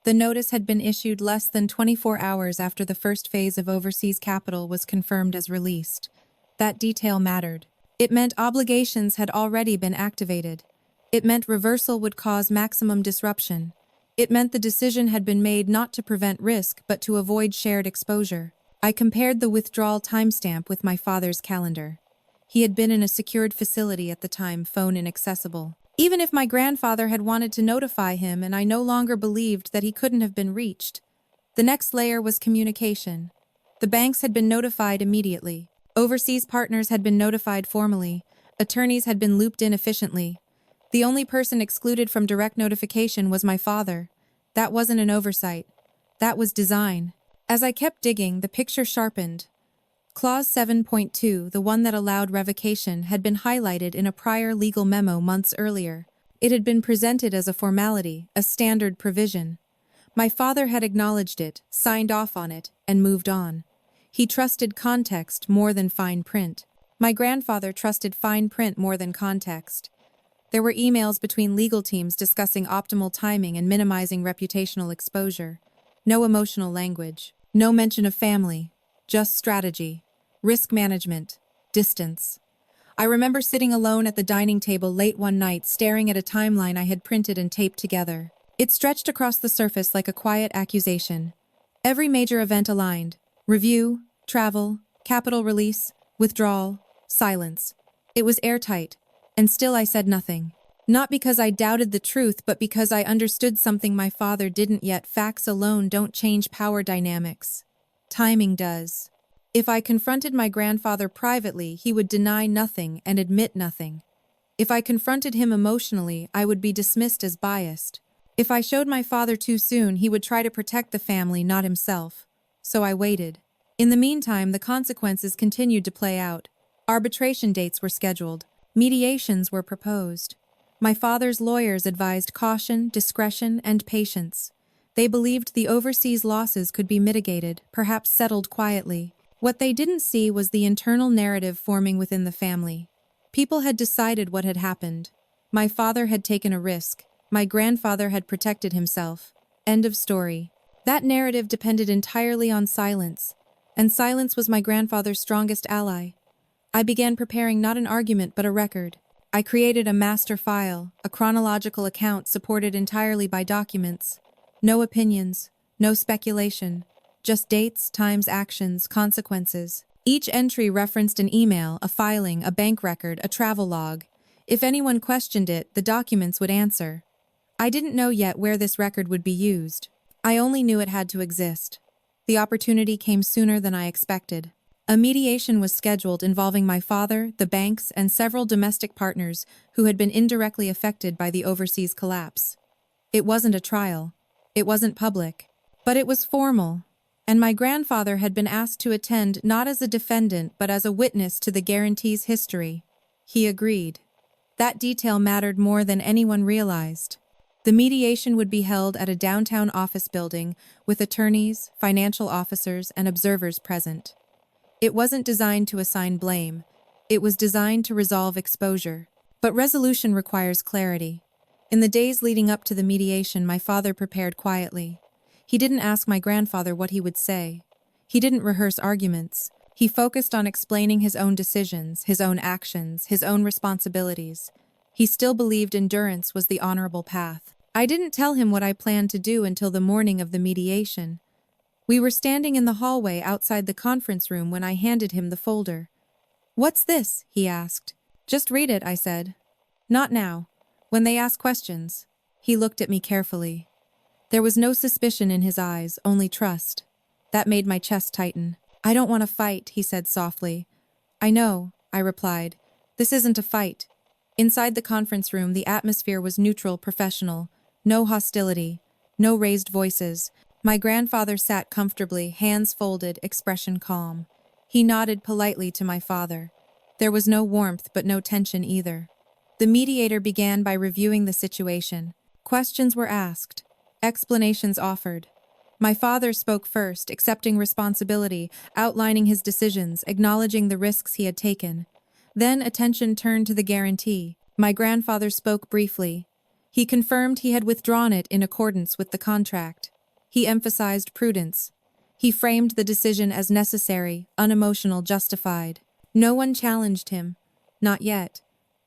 The notice had been issued less than 24 hours after the first phase of overseas capital was confirmed as released. That detail mattered. It meant obligations had already been activated. It meant reversal would cause maximum disruption. It meant the decision had been made not to prevent risk, but to avoid shared exposure. I compared the withdrawal timestamp with my father's calendar. He had been in a secured facility at the time, phone inaccessible. Even if my grandfather had wanted to notify him, and I no longer believed that he couldn't have been reached. The next layer was communication. The banks had been notified immediately. Overseas partners had been notified formally. Attorneys had been looped in efficiently. The only person excluded from direct notification was my father. That wasn't an oversight. That was design. As I kept digging, the picture sharpened. Clause 7.2, the one that allowed revocation, had been highlighted in a prior legal memo months earlier. It had been presented as a formality, a standard provision. My father had acknowledged it, signed off on it, and moved on. He trusted context more than fine print. My grandfather trusted fine print more than context. There were emails between legal teams discussing optimal timing and minimizing reputational exposure. No emotional language. No mention of family. Just strategy. Risk management. Distance. I remember sitting alone at the dining table late one night, staring at a timeline I had printed and taped together. It stretched across the surface like a quiet accusation. Every major event aligned. Review, travel, capital release, Withdrawal. Silence. It was airtight, and still I said nothing. Not because I doubted the truth, but because I understood something my father didn't yet. Facts alone don't change power dynamics. Timing does. If I confronted my grandfather privately, he would deny nothing and admit nothing. If I confronted him emotionally, I would be dismissed as biased. If I showed my father too soon, he would try to protect the family, not himself. So I waited. In the meantime, the consequences continued to play out. Arbitration dates were scheduled. Mediations were proposed. My father's lawyers advised caution, discretion, and patience. They believed the overseas losses could be mitigated, perhaps settled quietly. What they didn't see was the internal narrative forming within the family. People had decided what had happened. My father had taken a risk. My grandfather had protected himself. End of story. That narrative depended entirely on silence, and silence was my grandfather's strongest ally. I began preparing not an argument but a record. I created a master file, a chronological account supported entirely by documents. No opinions, no speculation, just dates, times, actions, consequences. Each entry referenced an email, a filing, a bank record, a travel log. If anyone questioned it, the documents would answer. I didn't know yet where this record would be used. I only knew it had to exist. The opportunity came sooner than I expected. A mediation was scheduled involving my father, the banks, and several domestic partners who had been indirectly affected by the overseas collapse. It wasn't a trial. It wasn't public. But it was formal, and my grandfather had been asked to attend not as a defendant but as a witness to the guarantee's history. He agreed. That detail mattered more than anyone realized. The mediation would be held at a downtown office building with attorneys, financial officers, and observers present. It wasn't designed to assign blame. It was designed to resolve exposure. But resolution requires clarity. In the days leading up to the mediation, my father prepared quietly. He didn't ask my grandfather what he would say. He didn't rehearse arguments. He focused on explaining his own decisions, his own actions, his own responsibilities. He still believed endurance was the honorable path. I didn't tell him what I planned to do until the morning of the mediation. We were standing in the hallway outside the conference room when I handed him the folder. "What's this?" he asked. "Just read it," I said. "Not now. When they ask questions." He looked at me carefully. There was no suspicion in his eyes, only trust. That made my chest tighten. "I don't want to fight," he said softly. "I know," I replied. "This isn't a fight." Inside the conference room, the atmosphere was neutral, professional. No hostility. No raised voices. My grandfather sat comfortably, hands folded, expression calm. He nodded politely to my father. There was no warmth, but no tension either. The mediator began by reviewing the situation. Questions were asked. Explanations offered. My father spoke first, accepting responsibility, outlining his decisions, acknowledging the risks he had taken. Then attention turned to the guarantee. My grandfather spoke briefly. He confirmed he had withdrawn it in accordance with the contract. He emphasized prudence. He framed the decision as necessary, unemotional, justified. No one challenged him. Not yet.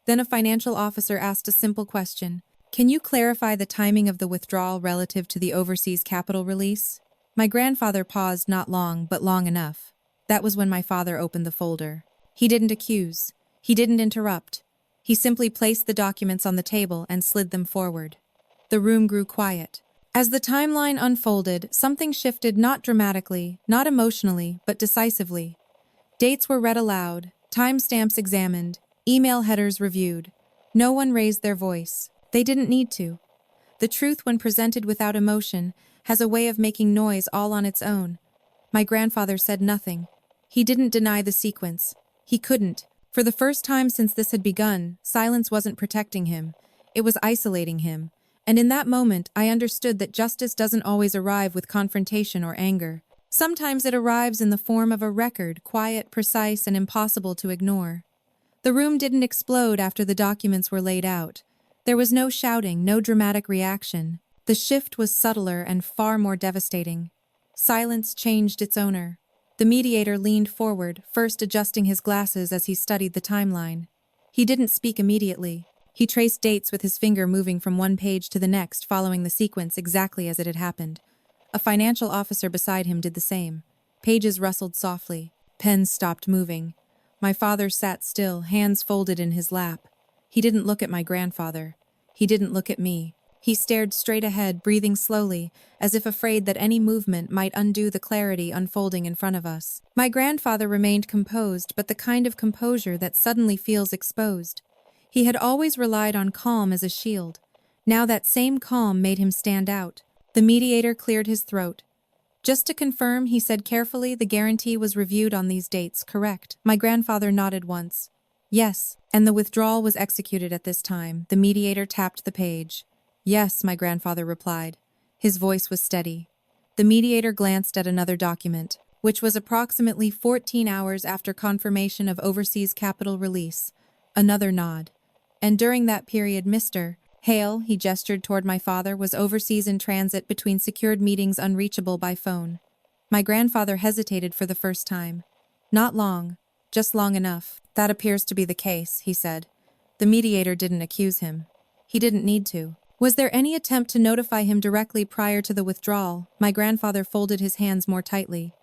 Then a financial officer asked a simple question. "Can you clarify the timing of the withdrawal relative to the overseas capital release?" My grandfather paused not long, but long enough. That was when my father opened the folder. He didn't accuse. He didn't interrupt. He simply placed the documents on the table and slid them forward. The room grew quiet. As the timeline unfolded, something shifted, not dramatically, not emotionally, but decisively. Dates were read aloud, timestamps examined, email headers reviewed. No one raised their voice. They didn't need to. The truth, when presented without emotion, has a way of making noise all on its own. My grandfather said nothing. He didn't deny the sequence. He couldn't. For the first time since this had begun, silence wasn't protecting him. It was isolating him. And in that moment, I understood that justice doesn't always arrive with confrontation or anger. Sometimes it arrives in the form of a record, quiet, precise, and impossible to ignore. The room didn't explode after the documents were laid out. There was no shouting, no dramatic reaction. The shift was subtler and far more devastating. Silence changed its owner. The mediator leaned forward, first adjusting his glasses as he studied the timeline. He didn't speak immediately. He traced dates with his finger, moving from one page to the next, following the sequence exactly as it had happened. A financial officer beside him did the same. Pages rustled softly. Pens stopped moving. My father sat still, hands folded in his lap. He didn't look at my grandfather. He didn't look at me. He stared straight ahead, breathing slowly, as if afraid that any movement might undo the clarity unfolding in front of us. My grandfather remained composed, but the kind of composure that suddenly feels exposed. He had always relied on calm as a shield. Now that same calm made him stand out. The mediator cleared his throat. Just to confirm, he said carefully, the guarantee was reviewed on these dates, correct? My grandfather nodded once. Yes, and the withdrawal was executed at this time. The mediator tapped the page. Yes, my grandfather replied. His voice was steady. The mediator glanced at another document, which was approximately 14 hours after confirmation of overseas capital release. Another nod. And during that period, Mr. Hale, he gestured toward my father, was overseas in transit between secured meetings unreachable by phone. My grandfather hesitated for the first time. Not long, just long enough. That appears to be the case, he said. The mediator didn't accuse him. He didn't need to. Was there any attempt to notify him directly prior to the withdrawal? My grandfather folded his hands more tightly.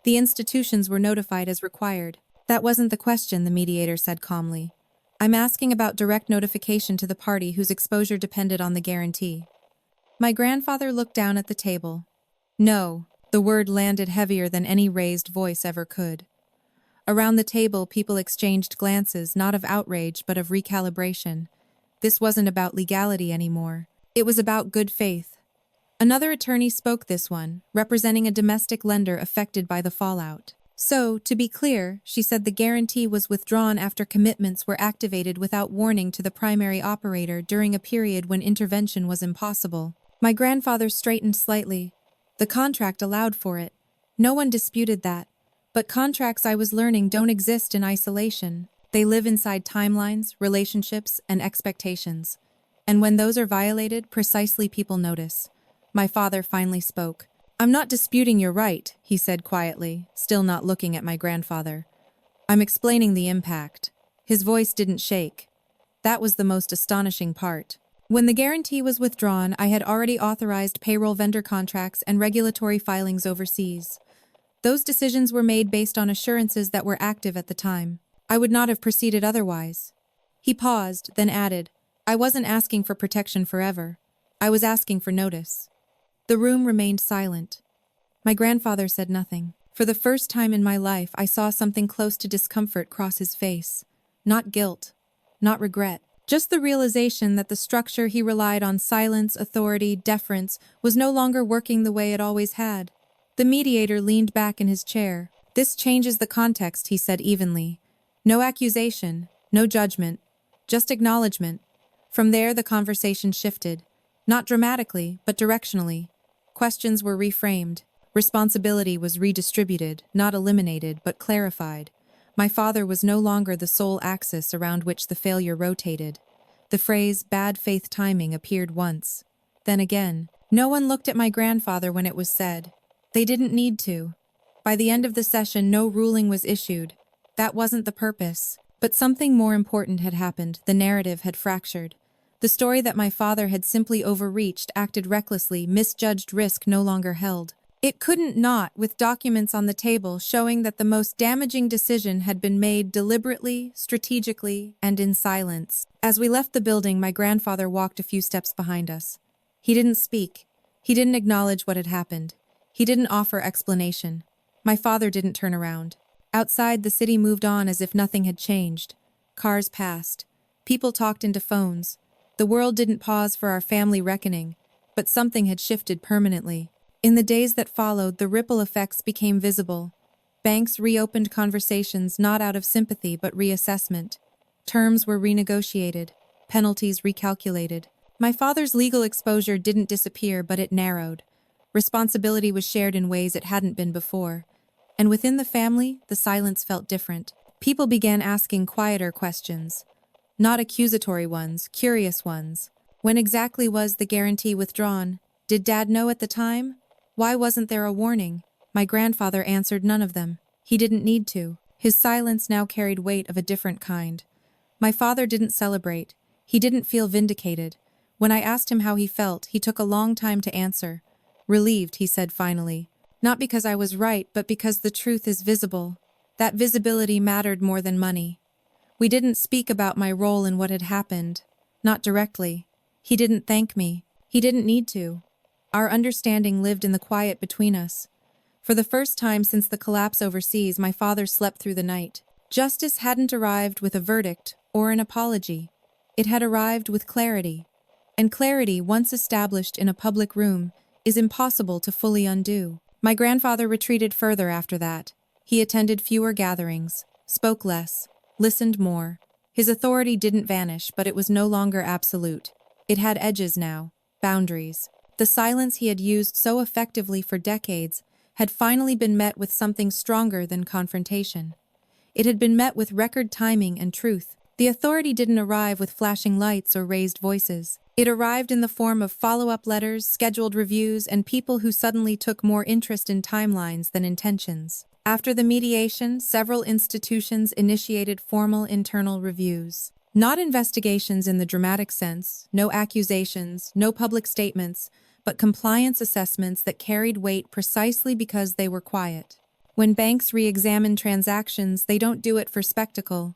The institutions were notified as required. That wasn't the question, the mediator said calmly. I'm asking about direct notification to the party whose exposure depended on the guarantee. My grandfather looked down at the table. No, the word landed heavier than any raised voice ever could. Around the table, people exchanged glances, not of outrage but of recalibration. This wasn't about legality anymore. It was about good faith. Another attorney spoke this one, representing a domestic lender affected by the fallout. So, to be clear, she said the guarantee was withdrawn after commitments were activated without warning to the primary operator during a period when intervention was impossible. My grandfather straightened slightly. The contract allowed for it. No one disputed that. But contracts, I was learning, don't exist in isolation. They live inside timelines, relationships, and expectations. And when those are violated, precisely people notice. My father finally spoke. I'm not disputing your right, he said quietly, still not looking at my grandfather. I'm explaining the impact. His voice didn't shake. That was the most astonishing part. When the guarantee was withdrawn, I had already authorized payroll vendor contracts and regulatory filings overseas. Those decisions were made based on assurances that were active at the time. I would not have proceeded otherwise. He paused, then added, I wasn't asking for protection forever. I was asking for notice. The room remained silent. My grandfather said nothing. For the first time in my life, I saw something close to discomfort cross his face. Not guilt, not regret. Just the realization that the structure he relied on, silence, authority, deference, was no longer working the way it always had. The mediator leaned back in his chair. This changes the context, he said evenly. No accusation, no judgment, just acknowledgement. From there, the conversation shifted. Not dramatically, but directionally. Questions were reframed. Responsibility was redistributed, not eliminated, but clarified. My father was no longer the sole axis around which the failure rotated. The phrase, bad faith timing, appeared once. Then again. No one looked at my grandfather when it was said. They didn't need to. By the end of the session, no ruling was issued. That wasn't the purpose. But something more important had happened. The narrative had fractured. The story that my father had simply overreached, acted recklessly, misjudged risk no longer held. It couldn't not, with documents on the table showing that the most damaging decision had been made deliberately, strategically, and in silence. As we left the building, my grandfather walked a few steps behind us. He didn't speak. He didn't acknowledge what had happened. He didn't offer explanation. My father didn't turn around. Outside, the city moved on as if nothing had changed. Cars passed. People talked into phones. The world didn't pause for our family reckoning, but something had shifted permanently. In the days that followed, the ripple effects became visible. Banks reopened conversations not out of sympathy but reassessment. Terms were renegotiated, penalties recalculated. My father's legal exposure didn't disappear, but it narrowed. Responsibility was shared in ways it hadn't been before. And within the family, the silence felt different. People began asking quieter questions. Not accusatory ones, curious ones. When exactly was the guarantee withdrawn? Did Dad know at the time? Why wasn't there a warning? My grandfather answered none of them. He didn't need to. His silence now carried weight of a different kind. My father didn't celebrate. He didn't feel vindicated. When I asked him how he felt, he took a long time to answer. Relieved, he said finally. Not because I was right, but because the truth is visible. That visibility mattered more than money. We didn't speak about my role in what had happened. Not directly. He didn't thank me. He didn't need to. Our understanding lived in the quiet between us. For the first time since the collapse overseas, my father slept through the night. Justice hadn't arrived with a verdict or an apology. It had arrived with clarity. And clarity, once established in a public room, is impossible to fully undo. My grandfather retreated further after that. He attended fewer gatherings, spoke less, listened more. His authority didn't vanish, but it was no longer absolute. It had edges now, boundaries. The silence he had used so effectively for decades had finally been met with something stronger than confrontation. It had been met with record timing and truth. The authority didn't arrive with flashing lights or raised voices. It arrived in the form of follow-up letters, scheduled reviews, and people who suddenly took more interest in timelines than intentions. After the mediation, several institutions initiated formal internal reviews. Not investigations in the dramatic sense, no accusations, no public statements, but compliance assessments that carried weight precisely because they were quiet. When banks re-examine transactions, they don't do it for spectacle.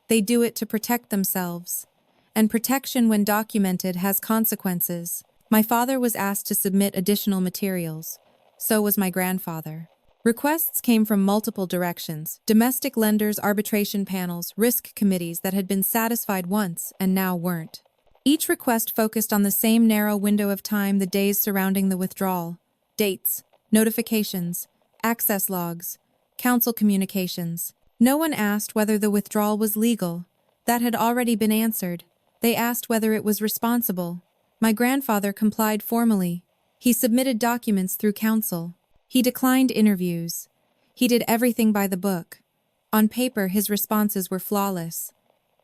They do it to protect themselves. And protection, when documented, has consequences. My father was asked to submit additional materials. So was my grandfather. Requests came from multiple directions: domestic lenders, arbitration panels, risk committees that had been satisfied once and now weren't. Each request focused on the same narrow window of time: the days surrounding the withdrawal. Dates, notifications, access logs, counsel communications. No one asked whether the withdrawal was legal. That had already been answered. They asked whether it was responsible. My grandfather complied formally. He submitted documents through counsel. He declined interviews. He did everything by the book. On paper, his responses were flawless.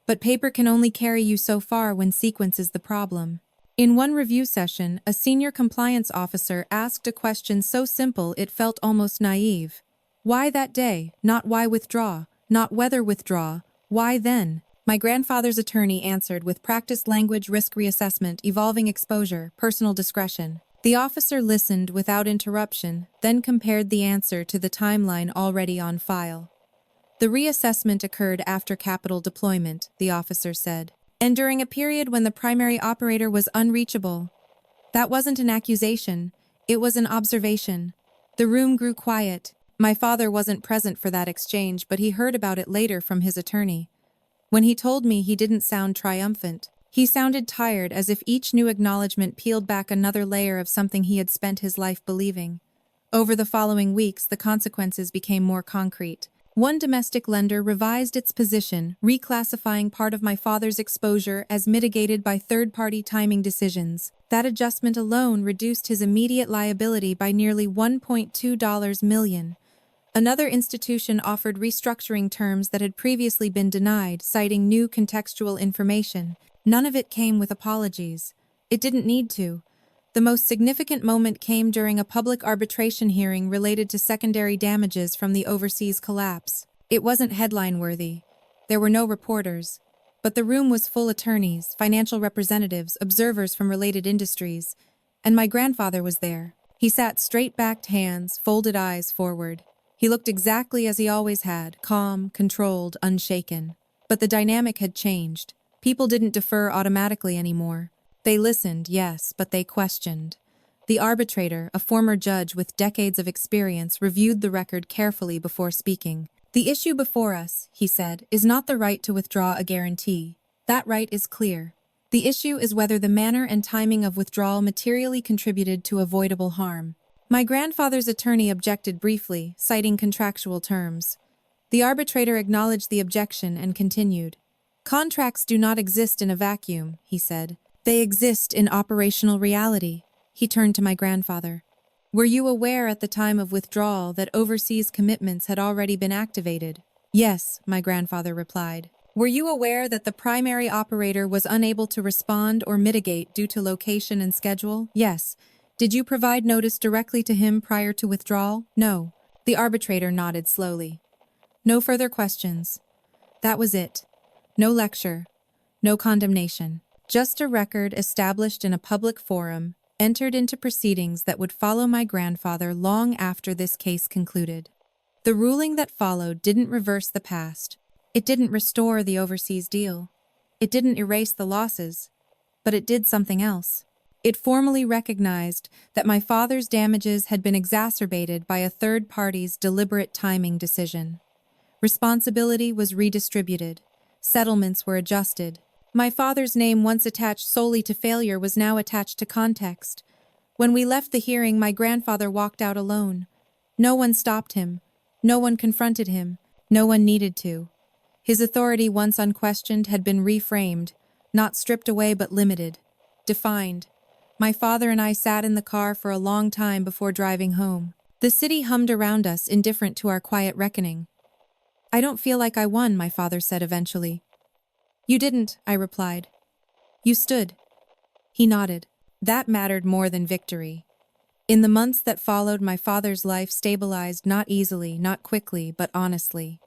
But paper can only carry you so far when sequence is the problem. In one review session, a senior compliance officer asked a question so simple it felt almost naive. Why that day? Not why withdraw, not whether withdraw. Why then? My grandfather's attorney answered with practiced language: risk reassessment, evolving exposure, personal discretion. The officer listened without interruption, then compared the answer to the timeline already on file. The reassessment occurred after capital deployment, the officer said, and during a period when the primary operator was unreachable. That wasn't an accusation, it was an observation. The room grew quiet. My father wasn't present for that exchange, but he heard about it later from his attorney. When he told me, he didn't sound triumphant. He sounded tired, as if each new acknowledgement peeled back another layer of something he had spent his life believing. Over the following weeks, the consequences became more concrete. One domestic lender revised its position, reclassifying part of my father's exposure as mitigated by third-party timing decisions. That adjustment alone reduced his immediate liability by nearly $1.2 million. Another institution offered restructuring terms that had previously been denied, citing new contextual information. None of it came with apologies. It didn't need to. The most significant moment came during a public arbitration hearing related to secondary damages from the overseas collapse. It wasn't headline-worthy. There were no reporters. But the room was full: attorneys, financial representatives, observers from related industries. And my grandfather was there. He sat straight-backed, hands, folded eyes forward. He looked exactly as he always had, calm, controlled, unshaken. But the dynamic had changed. People didn't defer automatically anymore. They listened, yes, but they questioned. The arbitrator, a former judge with decades of experience, reviewed the record carefully before speaking. "The issue before us," he said, "is not the right to withdraw a guarantee. That right is clear. The issue is whether the manner and timing of withdrawal materially contributed to avoidable harm." My grandfather's attorney objected briefly, citing contractual terms. The arbitrator acknowledged the objection and continued. "Contracts do not exist in a vacuum," he said. "They exist in operational reality." He turned to my grandfather. "Were you aware at the time of withdrawal that overseas commitments had already been activated?" "Yes," my grandfather replied. "Were you aware that the primary operator was unable to respond or mitigate due to location and schedule?" "Yes." "Did you provide notice directly to him prior to withdrawal?" "No." The arbitrator nodded slowly. No further questions. That was it. No lecture. No condemnation. Just a record established in a public forum, entered into proceedings that would follow my grandfather long after this case concluded. The ruling that followed didn't reverse the past. It didn't restore the overseas deal. It didn't erase the losses. But it did something else. It formally recognized that my father's damages had been exacerbated by a third party's deliberate timing decision. Responsibility was redistributed. Settlements were adjusted. My father's name, once attached solely to failure, was now attached to context. When we left the hearing, my grandfather walked out alone. No one stopped him. No one confronted him. No one needed to. His authority, once unquestioned, had been reframed, not stripped away but limited, defined. My father and I sat in the car for a long time before driving home. The city hummed around us, indifferent to our quiet reckoning. "I don't feel like I won," my father said eventually. "You didn't," I replied. "You stood." He nodded. That mattered more than victory. In the months that followed, my father's life stabilized, not easily, not quickly, but honestly.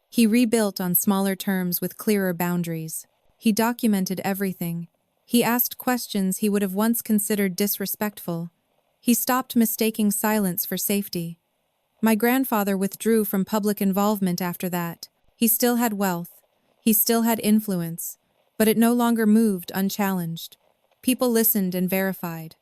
He rebuilt on smaller terms with clearer boundaries. He documented everything. He asked questions he would have once considered disrespectful. He stopped mistaking silence for safety. My grandfather withdrew from public involvement after that. He still had wealth. He still had influence. But it no longer moved unchallenged. People listened and verified.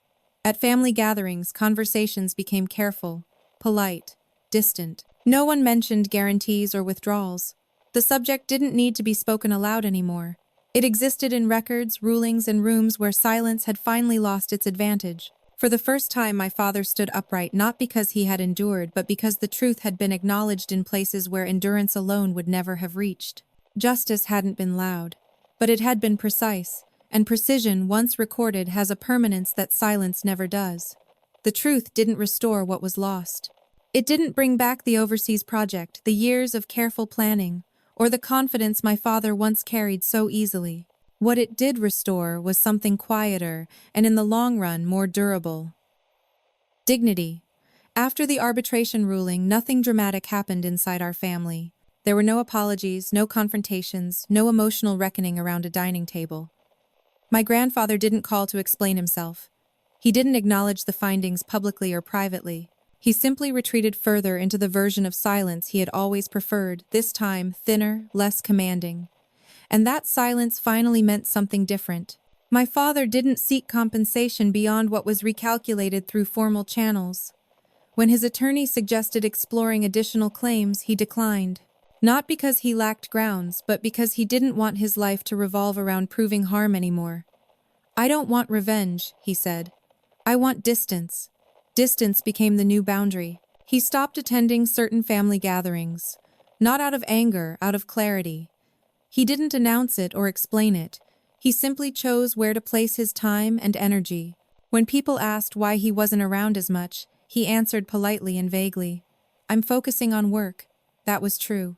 At family gatherings, conversations became careful, polite, distant. No one mentioned guarantees or withdrawals. The subject didn't need to be spoken aloud anymore. It existed in records, rulings, and rooms where silence had finally lost its advantage. For the first time, my father stood upright, not because he had endured, but because the truth had been acknowledged in places where endurance alone would never have reached. Justice hadn't been loud, but it had been precise, and precision, once recorded, has a permanence that silence never does. The truth didn't restore what was lost. It didn't bring back the overseas project, the years of careful planning, or the confidence my father once carried so easily. What it did restore was something quieter and, in the long run, more durable. Dignity. After the arbitration ruling, nothing dramatic happened inside our family. There were no apologies, no confrontations, no emotional reckoning around a dining table. My grandfather didn't call to explain himself. He didn't acknowledge the findings publicly or privately. He simply retreated further into the version of silence he had always preferred, this time thinner, less commanding. And that silence finally meant something different. My father didn't seek compensation beyond what was recalculated through formal channels. When his attorney suggested exploring additional claims, he declined. Not because he lacked grounds, but because he didn't want his life to revolve around proving harm anymore. "I don't want revenge," he said. "I want distance." Distance became the new boundary. He stopped attending certain family gatherings. Not out of anger, out of clarity. He didn't announce it or explain it. He simply chose where to place his time and energy. When people asked why he wasn't around as much, he answered politely and vaguely. "I'm focusing on work." That was true.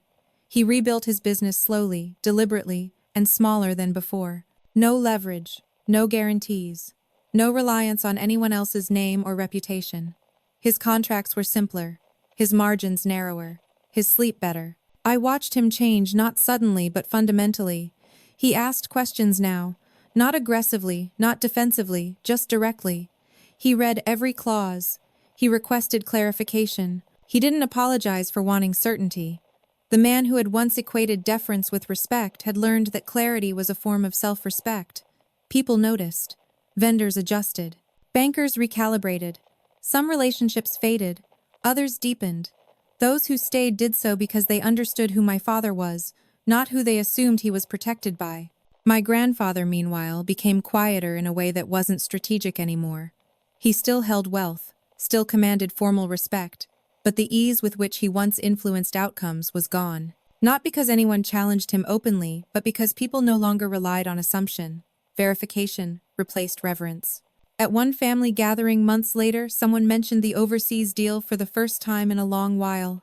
He rebuilt his business slowly, deliberately, and smaller than before. No leverage, no guarantees, no reliance on anyone else's name or reputation. His contracts were simpler, his margins narrower, his sleep better. I watched him change, not suddenly but fundamentally. He asked questions now, not aggressively, not defensively, just directly. He read every clause. He requested clarification. He didn't apologize for wanting certainty. The man who had once equated deference with respect had learned that clarity was a form of self-respect. People noticed. Vendors adjusted. Bankers recalibrated. Some relationships faded. Others deepened. Those who stayed did so because they understood who my father was, not who they assumed he was protected by. My grandfather, meanwhile, became quieter in a way that wasn't strategic anymore. He still held wealth, still commanded formal respect, but the ease with which he once influenced outcomes was gone. Not because anyone challenged him openly, but because people no longer relied on assumption. Verification replaced reverence. At one family gathering months later, someone mentioned the overseas deal for the first time in a long while.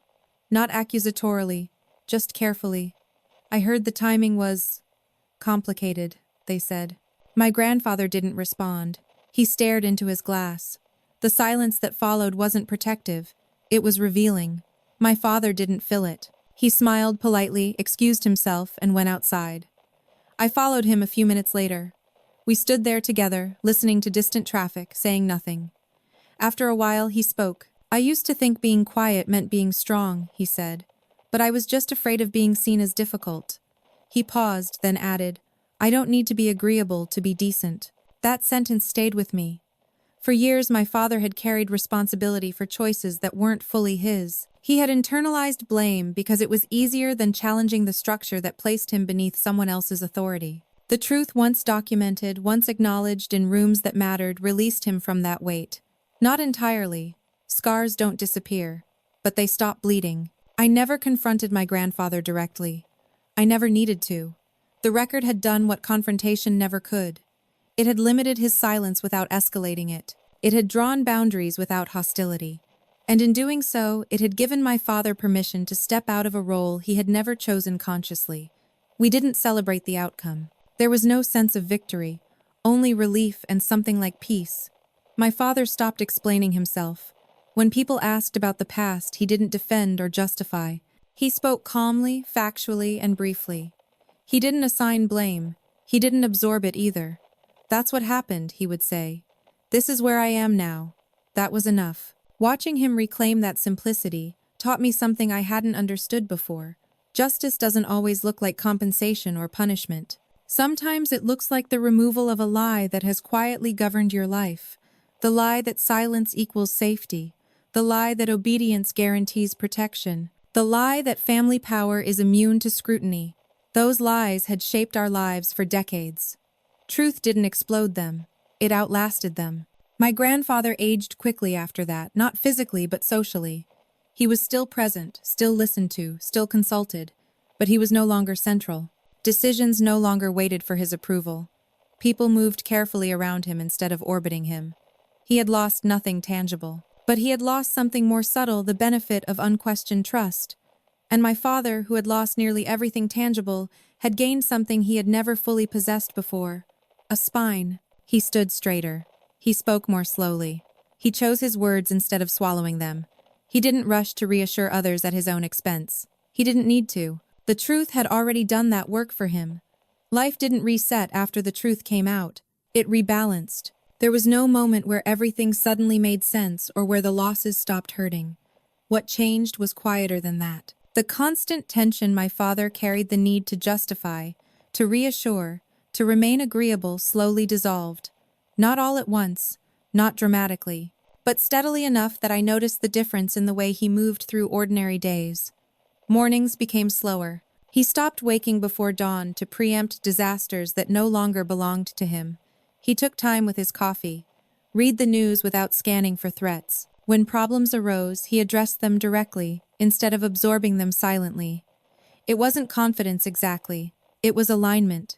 Not accusatorily, just carefully. "I heard the timing was complicated," they said. My grandfather didn't respond. He stared into his glass. The silence that followed wasn't protective. It was revealing. My father didn't fill it. He smiled politely, excused himself, and went outside. I followed him a few minutes later. We stood there together, listening to distant traffic, saying nothing. After a while, he spoke. I used to think being quiet meant being strong, he said, but I was just afraid of being seen as difficult. He paused, then added, I don't need to be agreeable to be decent. That sentence stayed with me. For years, my father had carried responsibility for choices that weren't fully his. He had internalized blame because it was easier than challenging the structure that placed him beneath someone else's authority. The truth, once documented, once acknowledged in rooms that mattered, released him from that weight. Not entirely. Scars don't disappear, but they stop bleeding. I never confronted my grandfather directly. I never needed to. The record had done what confrontation never could. It had limited his silence without escalating it. It had drawn boundaries without hostility. And in doing so, it had given my father permission to step out of a role he had never chosen consciously. We didn't celebrate the outcome. There was no sense of victory, only relief and something like peace. My father stopped explaining himself. When people asked about the past, he didn't defend or justify. He spoke calmly, factually, and briefly. He didn't assign blame. He didn't absorb it either. That's what happened, he would say. This is where I am now. That was enough. Watching him reclaim that simplicity taught me something I hadn't understood before. Justice doesn't always look like compensation or punishment. Sometimes it looks like the removal of a lie that has quietly governed your life. The lie that silence equals safety. The lie that obedience guarantees protection. The lie that family power is immune to scrutiny. Those lies had shaped our lives for decades. Truth didn't explode them. It outlasted them. My grandfather aged quickly after that, not physically but socially. He was still present, still listened to, still consulted, but he was no longer central. Decisions no longer waited for his approval. People moved carefully around him instead of orbiting him. He had lost nothing tangible, but he had lost something more subtle, the benefit of unquestioned trust. And my father, who had lost nearly everything tangible, had gained something he had never fully possessed before. A spine. He stood straighter. He spoke more slowly. He chose his words instead of swallowing them. He didn't rush to reassure others at his own expense. He didn't need to. The truth had already done that work for him. Life didn't reset after the truth came out. It rebalanced. There was no moment where everything suddenly made sense or where the losses stopped hurting. What changed was quieter than that. The constant tension my father carried, the need to justify, to reassure, to remain agreeable, slowly dissolved. Not all at once, not dramatically, but steadily enough that I noticed the difference in the way he moved through ordinary days. Mornings became slower. He stopped waking before dawn to preempt disasters that no longer belonged to him. He took time with his coffee, read the news without scanning for threats. When problems arose, he addressed them directly, instead of absorbing them silently. It wasn't confidence exactly. It was alignment.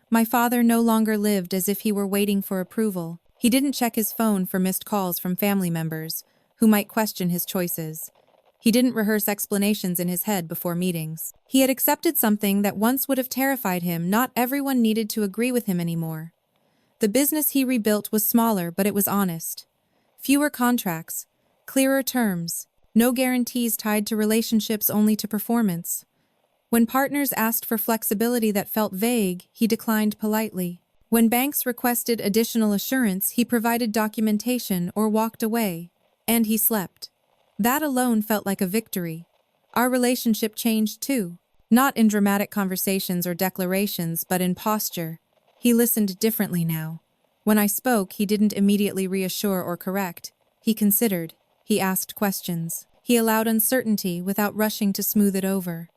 My father no longer lived as if he were waiting for approval. He didn't check his phone for missed calls from family members, who might question his choices. He didn't rehearse explanations in his head before meetings. He had accepted something that once would have terrified him. Not everyone needed to agree with him anymore. The business he rebuilt was smaller, but it was honest. Fewer contracts, clearer terms, no guarantees tied to relationships, only to performance. When partners asked for flexibility that felt vague, he declined politely. When banks requested additional assurance, he provided documentation or walked away. And he slept. That alone felt like a victory. Our relationship changed too. Not in dramatic conversations or declarations, but in posture. He listened differently now. When I spoke, he didn't immediately reassure or correct. He considered. He asked questions. He allowed uncertainty without rushing to smooth it over.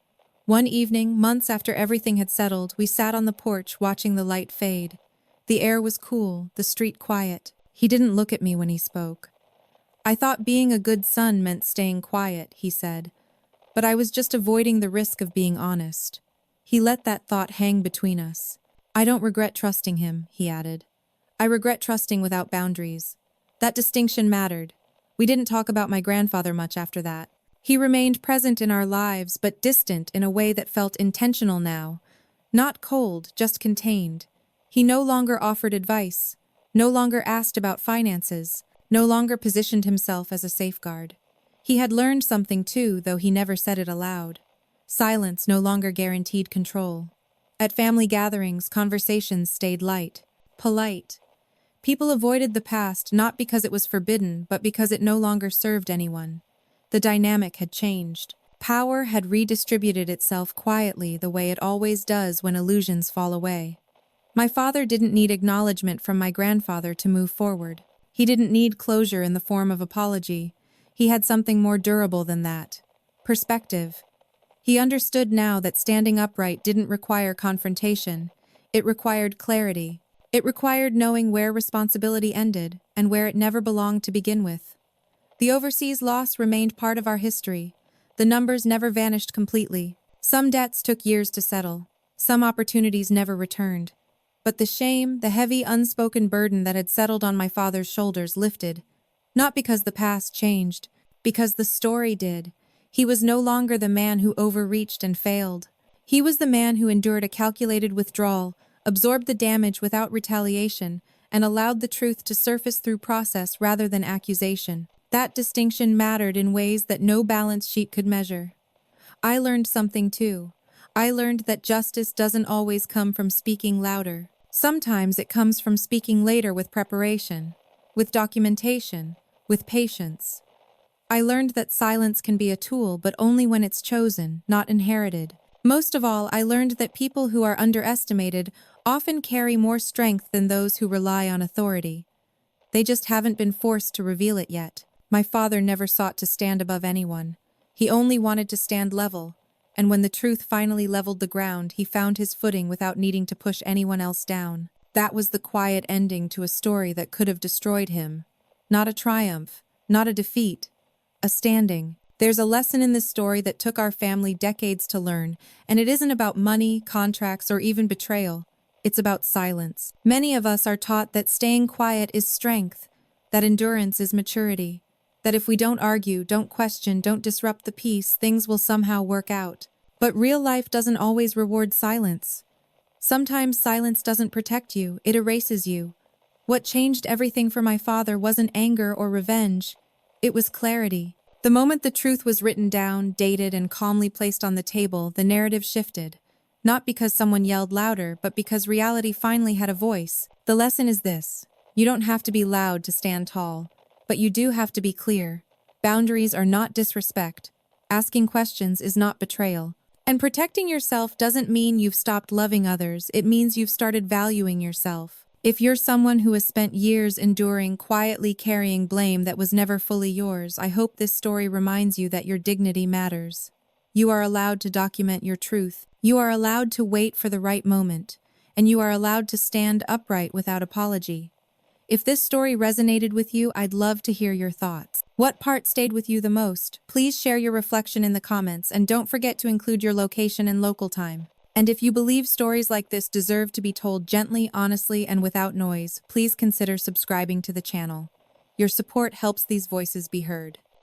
One evening, months after everything had settled, we sat on the porch watching the light fade. The air was cool, the street quiet. He didn't look at me when he spoke. I thought being a good son meant staying quiet, he said. But I was just avoiding the risk of being honest. He let that thought hang between us. I don't regret trusting him, he added. I regret trusting without boundaries. That distinction mattered. We didn't talk about my grandfather much after that. He remained present in our lives, but distant in a way that felt intentional now. Not cold, just contained. He no longer offered advice, no longer asked about finances, no longer positioned himself as a safeguard. He had learned something too, though he never said it aloud. Silence no longer guaranteed control. At family gatherings, conversations stayed light, polite. People avoided the past not because it was forbidden, but because it no longer served anyone. The dynamic had changed. Power had redistributed itself quietly the way it always does when illusions fall away. My father didn't need acknowledgement from my grandfather to move forward. He didn't need closure in the form of apology. He had something more durable than that. Perspective. He understood now that standing upright didn't require confrontation. It required clarity. It required knowing where responsibility ended and where it never belonged to begin with. The overseas loss remained part of our history. The numbers never vanished completely. Some debts took years to settle. Some opportunities never returned. But the shame, the heavy unspoken burden that had settled on my father's shoulders lifted. Not because the past changed, because the story did. He was no longer the man who overreached and failed. He was the man who endured a calculated withdrawal, absorbed the damage without retaliation, and allowed the truth to surface through process rather than accusation. That distinction mattered in ways that no balance sheet could measure. I learned something too. I learned that justice doesn't always come from speaking louder. Sometimes it comes from speaking later with preparation, with documentation, with patience. I learned that silence can be a tool, but only when it's chosen, not inherited. Most of all, I learned that people who are underestimated often carry more strength than those who rely on authority. They just haven't been forced to reveal it yet. My father never sought to stand above anyone. He only wanted to stand level, and when the truth finally leveled the ground, he found his footing without needing to push anyone else down. That was the quiet ending to a story that could have destroyed him. Not a triumph, not a defeat, a standing. There's a lesson in this story that took our family decades to learn, and it isn't about money, contracts, or even betrayal. It's about silence. Many of us are taught that staying quiet is strength, that endurance is maturity, that if we don't argue, don't question, don't disrupt the peace, things will somehow work out. But real life doesn't always reward silence. Sometimes silence doesn't protect you, it erases you. What changed everything for my father wasn't anger or revenge. It was clarity. The moment the truth was written down, dated, and calmly placed on the table, the narrative shifted. Not because someone yelled louder, but because reality finally had a voice. The lesson is this: you don't have to be loud to stand tall, but you do have to be clear. Boundaries are not disrespect. Asking questions is not betrayal. And protecting yourself doesn't mean you've stopped loving others, it means you've started valuing yourself. If you're someone who has spent years enduring, quietly carrying blame that was never fully yours, I hope this story reminds you that your dignity matters. You are allowed to document your truth. You are allowed to wait for the right moment. And you are allowed to stand upright without apology. If this story resonated with you, I'd love to hear your thoughts. What part stayed with you the most? Please share your reflection in the comments, and don't forget to include your location and local time. And if you believe stories like this deserve to be told gently, honestly, and without noise, please consider subscribing to the channel. Your support helps these voices be heard.